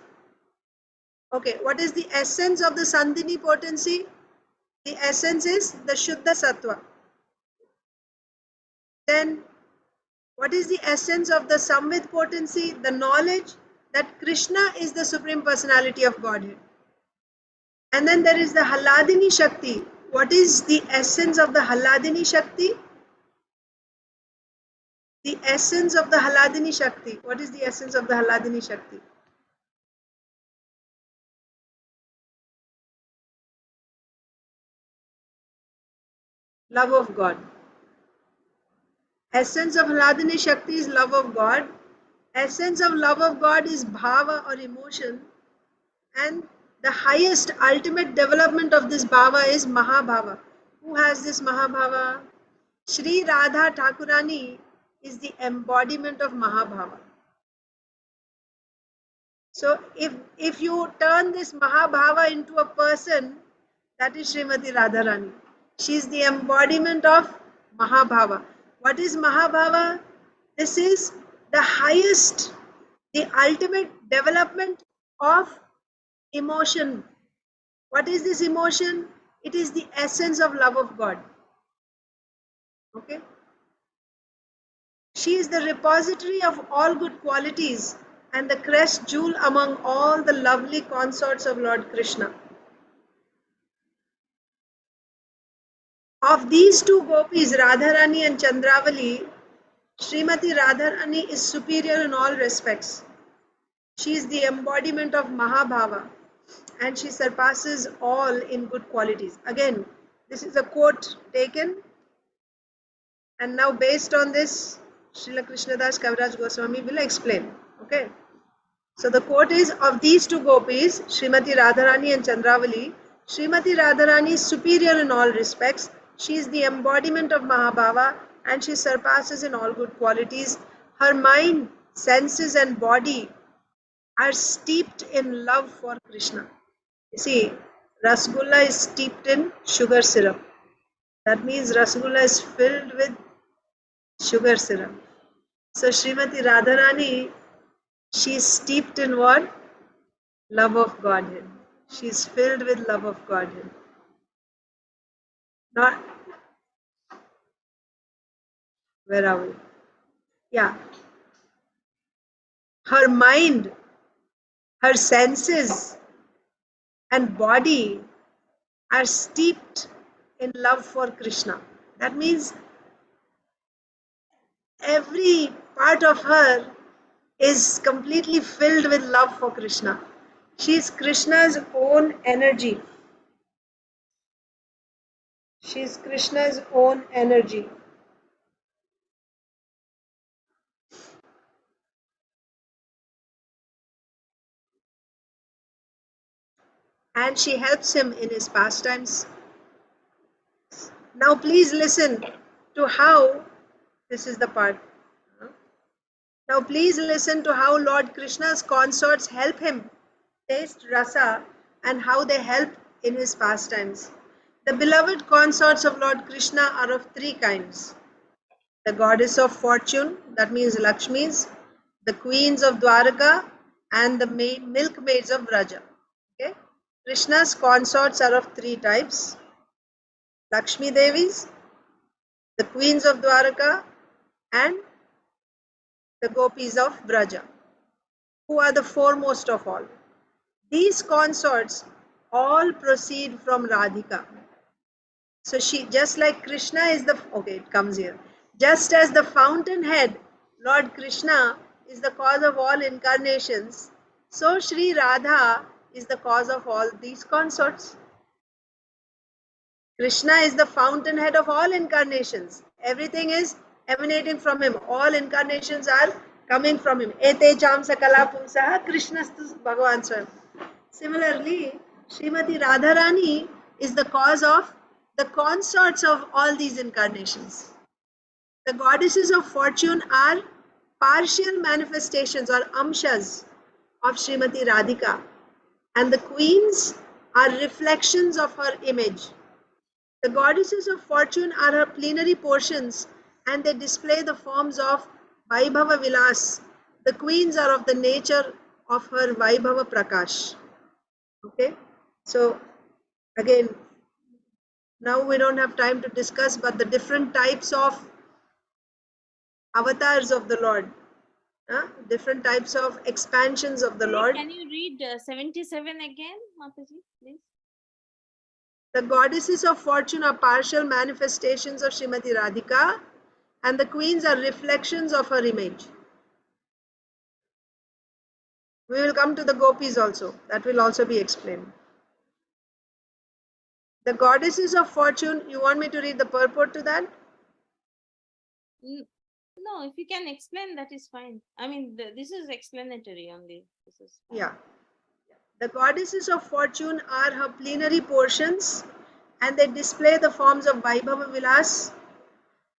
okay, what is the essence of the Sandhini potency? The essence is the Shuddha Sattva. Then what is the essence of the Samvid potency? The knowledge that Krishna is the Supreme Personality of Godhead. And then there is the Hladini Shakti. What is the essence of the Hladini Shakti? The essence of the Hladini Shakti. What is the essence of the Hladini Shakti? Love of God. Essence of Hladini Shakti is love of God. Essence of love of God is bhava or emotion. And the highest ultimate development of this bhava is Mahabhava. Who has this Mahabhava? Sri Radha Thakurani is the embodiment of Mahabhava. So if you turn this Mahabhava into a person, that is Srimati Radharani. She is the embodiment of Mahabhava. What is Mahabhava? This is the highest, the ultimate development of emotion. What is this emotion? It is the essence of love of God. Okay? She is the repository of all good qualities and the crest jewel among all the lovely consorts of Lord Krishna. Of these two gopis, Radharani and Chandravali, Srimati Radharani is superior in all respects. She is the embodiment of Mahabhava and she surpasses all in good qualities. Again, this is a quote taken, and now based on this, Srila Krishnadas Kaviraj Goswami will explain. Okay. So the quote is, of these two gopis, Srimati Radharani and Chandravali, Srimati Radharani is superior in all respects. She is the embodiment of Mahabhava and she surpasses in all good qualities. Her mind, senses and body are steeped in love for Krishna. You see, Rasgulla is steeped in sugar syrup. That means Rasgulla is filled with sugar syrup. So Srimati Radharani, she is steeped in what? Love of Godhead. She is filled with love of Godhead. Not, where are we? Yeah. Her mind, her senses and body are steeped in love for Krishna. That means every part of her is completely filled with love for Krishna. She is Krishna's own energy. She is Krishna's own energy. And she helps him in his pastimes. Now please listen to how, this is the part. Now please listen to how Lord Krishna's consorts help him taste rasa and how they help in his pastimes. The beloved consorts of Lord Krishna are of three kinds. The goddess of fortune, that means Lakshmis, the queens of Dwaraka, and the milkmaids of Vraja. Okay? Krishna's consorts are of three types: Lakshmi Devis, the queens of Dwaraka, and the gopis of Vraja, who are the foremost of all. These consorts all proceed from Radhika. So she, just like Krishna is the, okay, it comes here. Just as the fountainhead, Lord Krishna, is the cause of all incarnations, so Sri Radha is the cause of all these consorts. Krishna is the fountainhead of all incarnations. Everything is emanating from him. All incarnations are coming from him. Ete cham sakala pumsaha Krishnastu Bhagavan Swayam. Similarly, Srimati Radharani is the cause of the consorts of all these incarnations. The goddesses of fortune are partial manifestations or amshas of Srimati Radhika, and the queens are reflections of her image. The goddesses of fortune are her plenary portions, and they display the forms of Vaibhava Vilas. The queens are of the nature of her Vaibhava Prakash. Okay, so again, now we don't have time to discuss, but the different types of avatars of the Lord, different types of expansions of the Lord. Can you read 77 again, Mataji, please? The goddesses of fortune are partial manifestations of Srimati Radhika, and the queens are reflections of her image. We will come to the gopis also. That will also be explained. The goddesses of fortune, you want me to read the purport to that? No, if you can explain, that is fine. I mean, this is explanatory only. This is fine. Yeah. The goddesses of fortune are her plenary portions, and they display the forms of Vaibhava Vilas.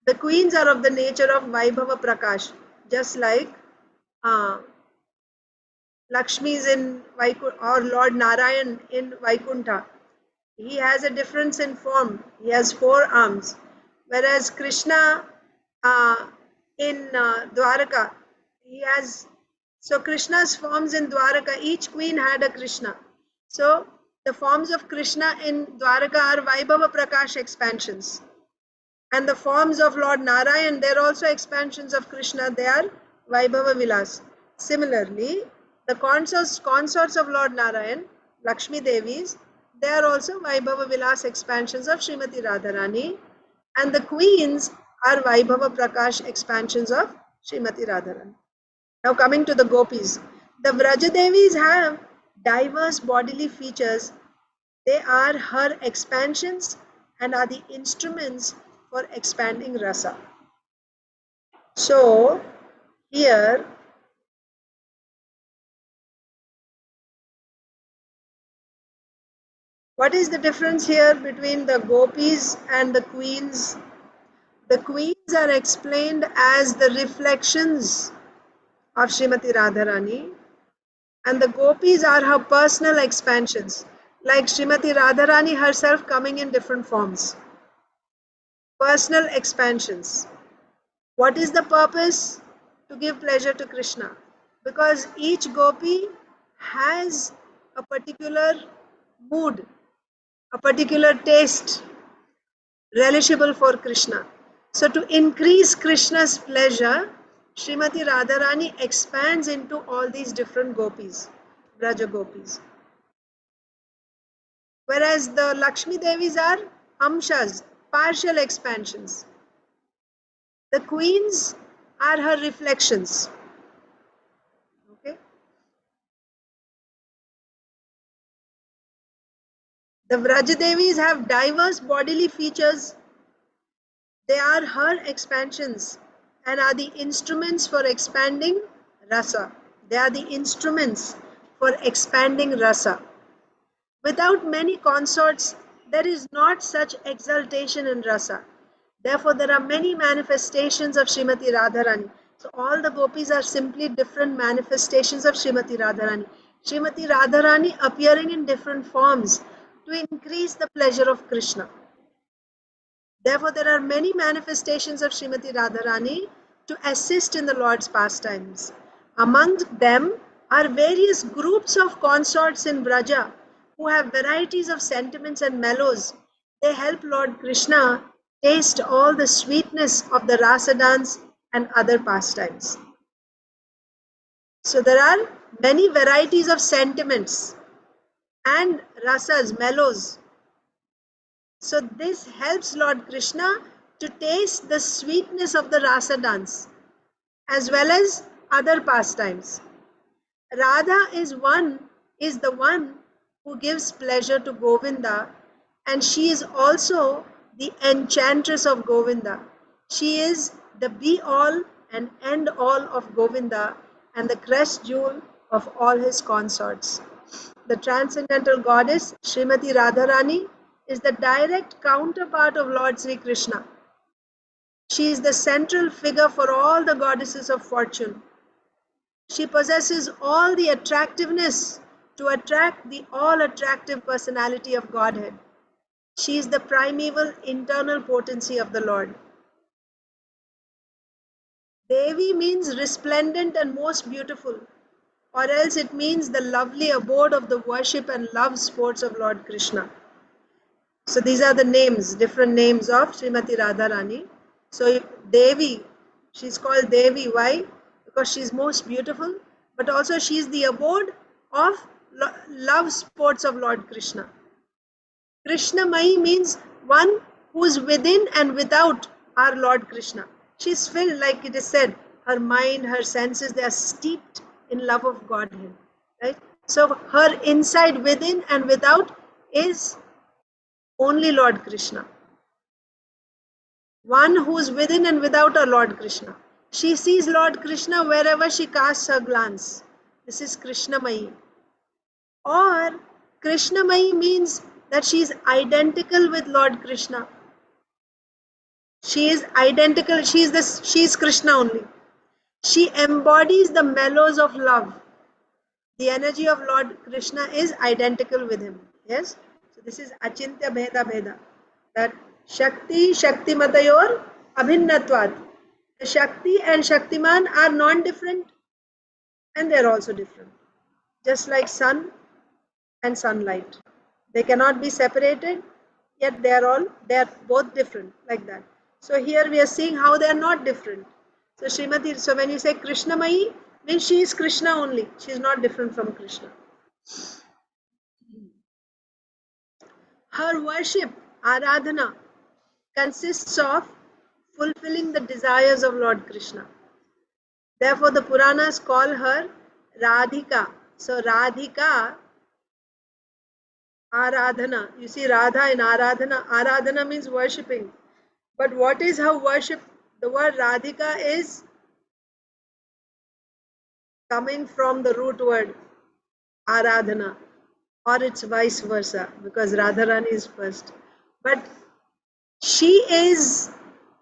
The queens are of the nature of Vaibhava Prakash, just like Lakshmi is in Vaikuntha, or Lord Narayan in Vaikuntha. He has a difference in form. He has 4 arms, whereas Krishna in Dwaraka, he has. So Krishna's forms in Dwaraka, each queen had a Krishna. So the forms of Krishna in Dwaraka are Vaibhava Prakash expansions. And the forms of Lord Narayan, they're also expansions of Krishna, they are Vaibhava Vilas. Similarly, the consorts of Lord Narayan, Lakshmi Devis, they are also Vaibhava Vilas expansions of Srimati Radharani, and the queens are Vaibhava Prakash expansions of Srimati Radharani. Now coming to the gopis, the Vraja Devis have diverse bodily features. They are her expansions and are the instruments for expanding rasa. So here what is the difference here between the gopis and the queens? The queens are explained as the reflections of Srimati Radharani, and the gopis are her personal expansions, like Srimati Radharani herself coming in different forms. Personal expansions. What is the purpose? To give pleasure to Krishna. Because each gopi has a particular mood, a particular taste, relishable for Krishna. So to increase Krishna's pleasure, Srimati Radharani expands into all these different gopis, Braja gopis. Whereas the Lakshmi Devis are amshas, partial expansions. The queens are her reflections. Okay. The Vrajadevis have diverse bodily features. They are her expansions and are the instruments for expanding rasa. They are the instruments for expanding rasa. Without many consorts, there is not such exaltation in rasa. Therefore, there are many manifestations of Srimati Radharani. So, all the gopis are simply different manifestations of Srimati Radharani. Srimati Radharani appearing in different forms to increase the pleasure of Krishna. Therefore, there are many manifestations of Srimati Radharani to assist in the Lord's pastimes. Among them are various groups of consorts in Braja who have varieties of sentiments and mellows. They help Lord Krishna taste all the sweetness of the rasa dance and other pastimes. So there are many varieties of sentiments and rasas, mellows. So this helps Lord Krishna to taste the sweetness of the rasa dance as well as other pastimes. Radha is the one who gives pleasure to Govinda, and she is also the enchantress of Govinda. She is the be all and end all of Govinda and the crest jewel of all his consorts. The transcendental goddess Srimati Radharani is the direct counterpart of Lord Sri Krishna. She is the central figure for all the goddesses of fortune. She possesses all the attractiveness to attract the all-attractive personality of Godhead. She is the primeval internal potency of the Lord. Devi means resplendent and most beautiful, or else it means the lovely abode of the worship and love sports of Lord Krishna. So these are the names, different names of Srimati Radharani. So Devi, she's called Devi. Why? Because she's most beautiful, but also she's the abode of love sports of Lord Krishna. Krishnamai means one who is within and without our Lord Krishna. She's filled, like it is said, her mind, her senses, they are steeped in love of Godhead. Right? So her inside, within and without is only Lord Krishna. One who is within and without our Lord Krishna. She sees Lord Krishna wherever she casts her glance. This is Krishnamai. Or Krishnamai means that she is identical with Lord Krishna. She is identical, she is Krishna only. She embodies the mellows of love. The energy of Lord Krishna is identical with him. Yes? So this is Achintya Bheda Bheda. That Shakti, Shaktimatayor, Abhinnatvat. The Shakti and Shaktiman are non-different and they are also different. Just like sun and sunlight. They cannot be separated, yet they are both different, like that. So here we are seeing how they are not different. So Srimati, so when you say Krishnamai, means she is Krishna only. She is not different from Krishna. Her worship, Aradhana, consists of fulfilling the desires of Lord Krishna. Therefore, the Puranas call her Radhika. So Radhika, Aradhana. You see Radha in Aradhana. Aradhana means worshipping. But what is her worship? The word Radhika is coming from the root word Aradhana, or it's vice versa, because Radharani is first. But she is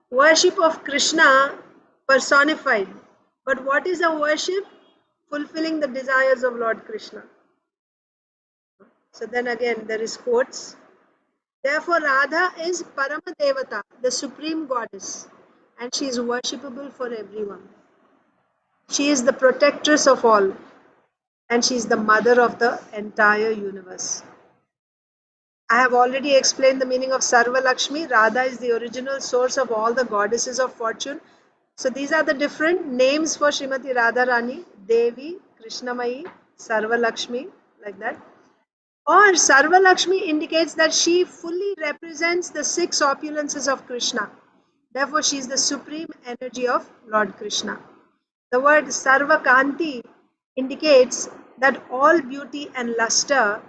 worship of Krishna personified. But what is her worship? Fulfilling the desires of Lord Krishna. So then again there is quotes. Therefore Radha is Parama Devata, the supreme goddess, and she is worshipable for everyone. She is the protectress of all, and she is the mother of the entire universe. I have already explained the meaning of Sarva Lakshmi. Radha is the original source of all the goddesses of fortune. So these are the different names for Srimati Radharani, Devi, Krishnamai, Sarva Lakshmi, like that. Or Sarva Lakshmi indicates that she fully represents the 6 opulences of Krishna. Therefore, she is the supreme energy of Lord Krishna. The word Sarva Kanti indicates that all beauty and luster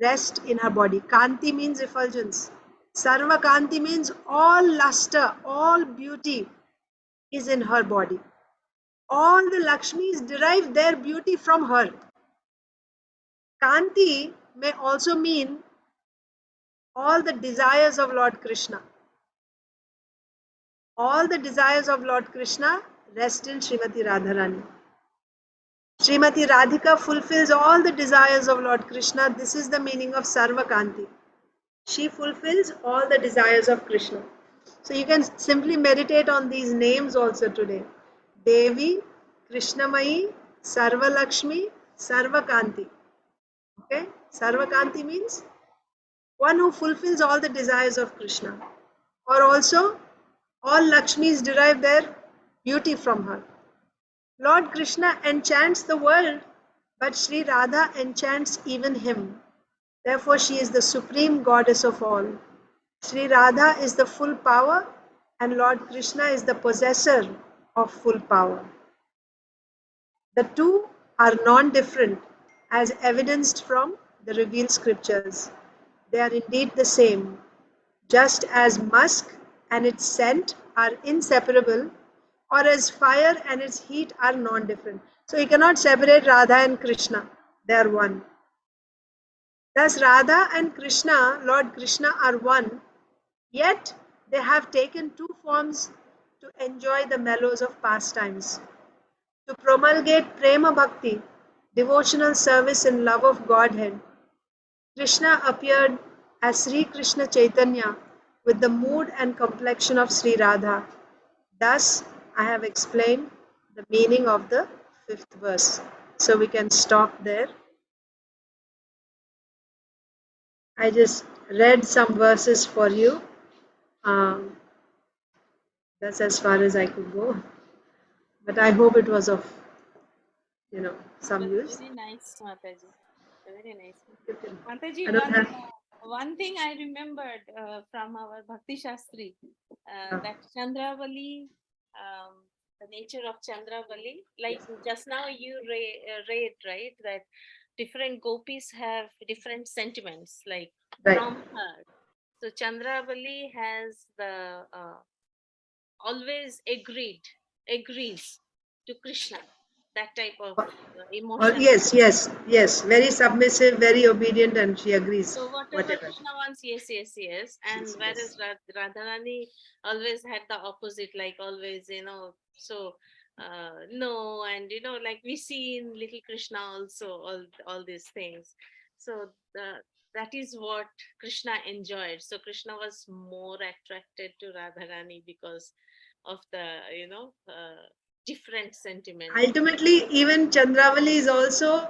rest in her body. Kanti means effulgence. Sarva Kanti means all luster, all beauty is in her body. All the Lakshmis derive their beauty from her. Kanti may also mean all the desires of Lord Krishna. All the desires of Lord Krishna rest in Srimati Radharani. Srimati Radhika fulfills all the desires of Lord Krishna. This is the meaning of Sarva Kanti. She fulfills all the desires of Krishna. So you can simply meditate on these names also today. Devi, Krishnamai, Sarva Lakshmi, Sarva Kanti. Okay? Sarva Kanti means one who fulfills all the desires of Krishna. Or also, all Lakshmis derive their beauty from her. Lord Krishna enchants the world, but Sri Radha enchants even him. Therefore, she is the supreme goddess of all. Sri Radha is the full power, and Lord Krishna is the possessor of full power. The two are non-different, as evidenced from the revealed scriptures. they are indeed the same, just as musk and its scent are inseparable, or as fire and its heat are non-different. So you cannot separate Radha and Krishna, they are one. Thus Radha and Krishna, Lord Krishna, are one, yet they have taken two forms to enjoy the mellows of pastimes. To promulgate prema bhakti, devotional service and love of Godhead, Krishna appeared as Sri Krishna Chaitanya with the mood and complexion of Sri Radha. Thus, I have explained the meaning of the 5th verse. So we can stop there. I just read some verses for you. That's as far as I could go. But I hope it was of, some use. Very nice, Mataji. Very nice. I Mataji, don't have. one thing I remembered from our Bhakti Shastri, that Chandravali, the nature of Chandravali, like just now you read, right, that different gopis have different sentiments, like Right. from her. So Chandravali has the always agrees to Krishna, that type of emotion. Yes. Very submissive, very obedient, and she agrees. So whatever Krishna wants, yes. And Yes, whereas Radharani always had the opposite, like always, so no, and like we see in little Krishna also all these things. So that is what Krishna enjoyed. So Krishna was more attracted to Radharani because of the different sentiments. Ultimately, even Chandravali is also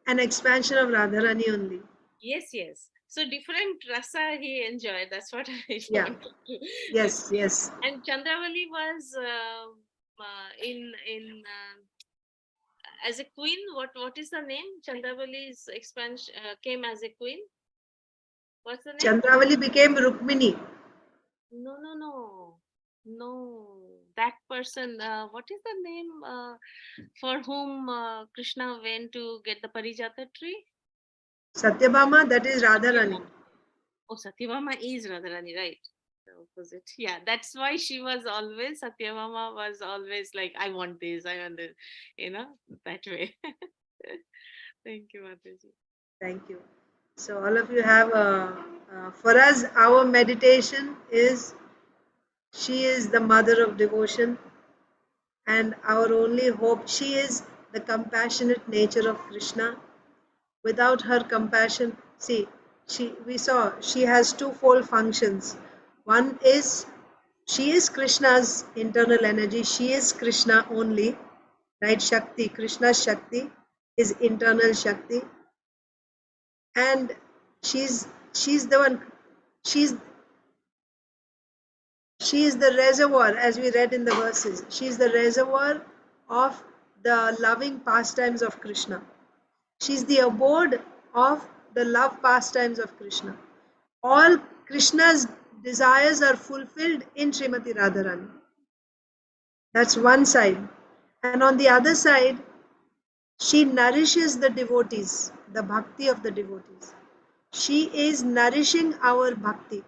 an expansion of Radharani only. Yes. So different rasa he enjoyed. That's what I wanted to. Yes. And Chandravali was in as a queen. What is the name? Chandravali's expansion came as a queen. What's the name? Chandravali became Rukmini. No. That person. What is the name for whom Krishna went to get the Parijata tree? Satyabhama, that is Radharani. Oh, Satyabhama is Radharani, right? The opposite. Yeah, that's why she was always, Satyabhama was always like, I want this, that way. Thank you, Mataji. Thank you. So all of you have, for us, our meditation is, she is the mother of devotion, and our only hope, she is the compassionate nature of Krishna. Without her compassion, see, we saw she has twofold functions. One is, she is Krishna's internal energy. She is Krishna only, right? Shakti, Krishna's Shakti is internal Shakti, and she's the one. She is the reservoir, as we read in the verses. She is the reservoir of the loving pastimes of Krishna. She's the abode of the love pastimes of Krishna. All Krishna's desires are fulfilled in Srimati Radharani. That's one side. And on the other side, she nourishes the devotees, the bhakti of the devotees. She is nourishing our bhakti.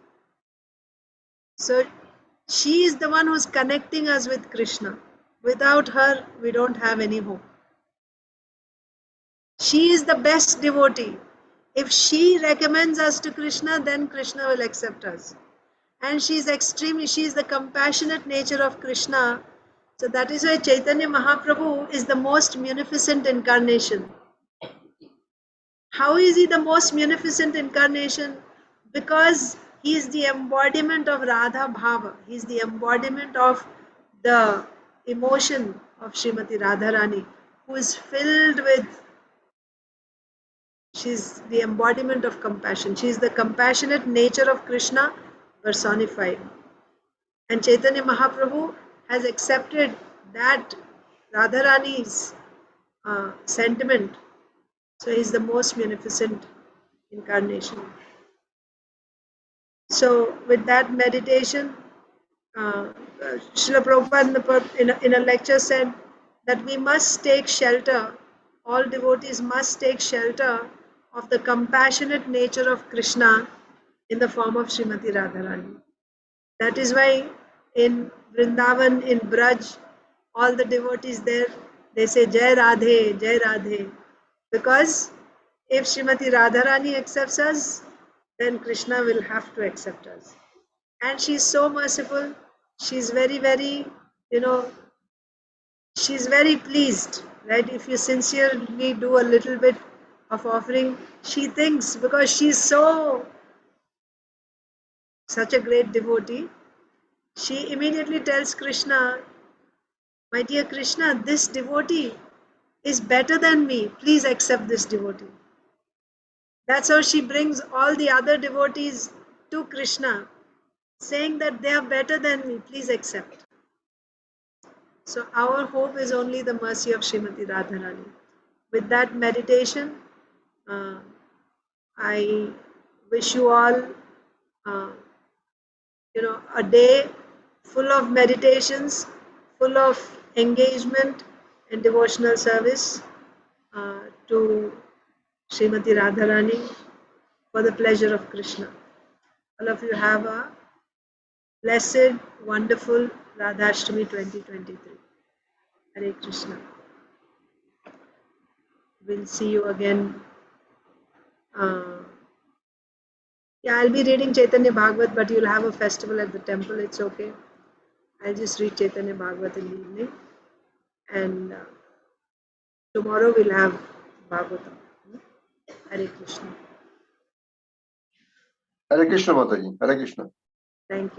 So she is the one who's connecting us with Krishna. Without her, we don't have any hope. She is the best devotee. If she recommends us to Krishna, then Krishna will accept us. And she is the compassionate nature of Krishna. So that is why Chaitanya Mahaprabhu is the most munificent incarnation. How is he the most munificent incarnation? Because he is the embodiment of Radha Bhava. He is the embodiment of the emotion of Srimati Radharani, who is filled with, she is the embodiment of compassion. She is the compassionate nature of Krishna personified. And Chaitanya Mahaprabhu has accepted that Radharani's sentiment. So he is the most munificent incarnation. So with that meditation, Srila Prabhupada in a lecture said that we must take shelter, all devotees must take shelter of the compassionate nature of Krishna in the form of Srimati Radharani. That is why in Vrindavan, in Braj, all the devotees there, they say Jai Radhe, Jai Radhe. Because if Srimati Radharani accepts us, then Krishna will have to accept us. And she's so merciful. She's very, very, she's very pleased, right? If you sincerely do a little bit of offering, she thinks, because she's such a great devotee, she immediately tells Krishna, my dear Krishna, this devotee is better than me. Please accept this devotee. That's how she brings all the other devotees to Krishna, saying that they are better than me. Please accept. So our hope is only the mercy of Srimati Radharani. With that meditation, I wish you all, a day full of meditations, full of engagement and devotional service to Srimati Radharani for the pleasure of Krishna. All of you have a blessed, wonderful Radhashtami 2023. Hare Krishna. We'll see you again. I'll be reading Chaitanya Bhagavat, but you'll have a festival at the temple. It's okay. I'll just read Chaitanya Bhagavat in the evening. And tomorrow we'll have Bhagavatam. Hare Krishna. Hare Krishna, Mataji. Hare Krishna. Thank you.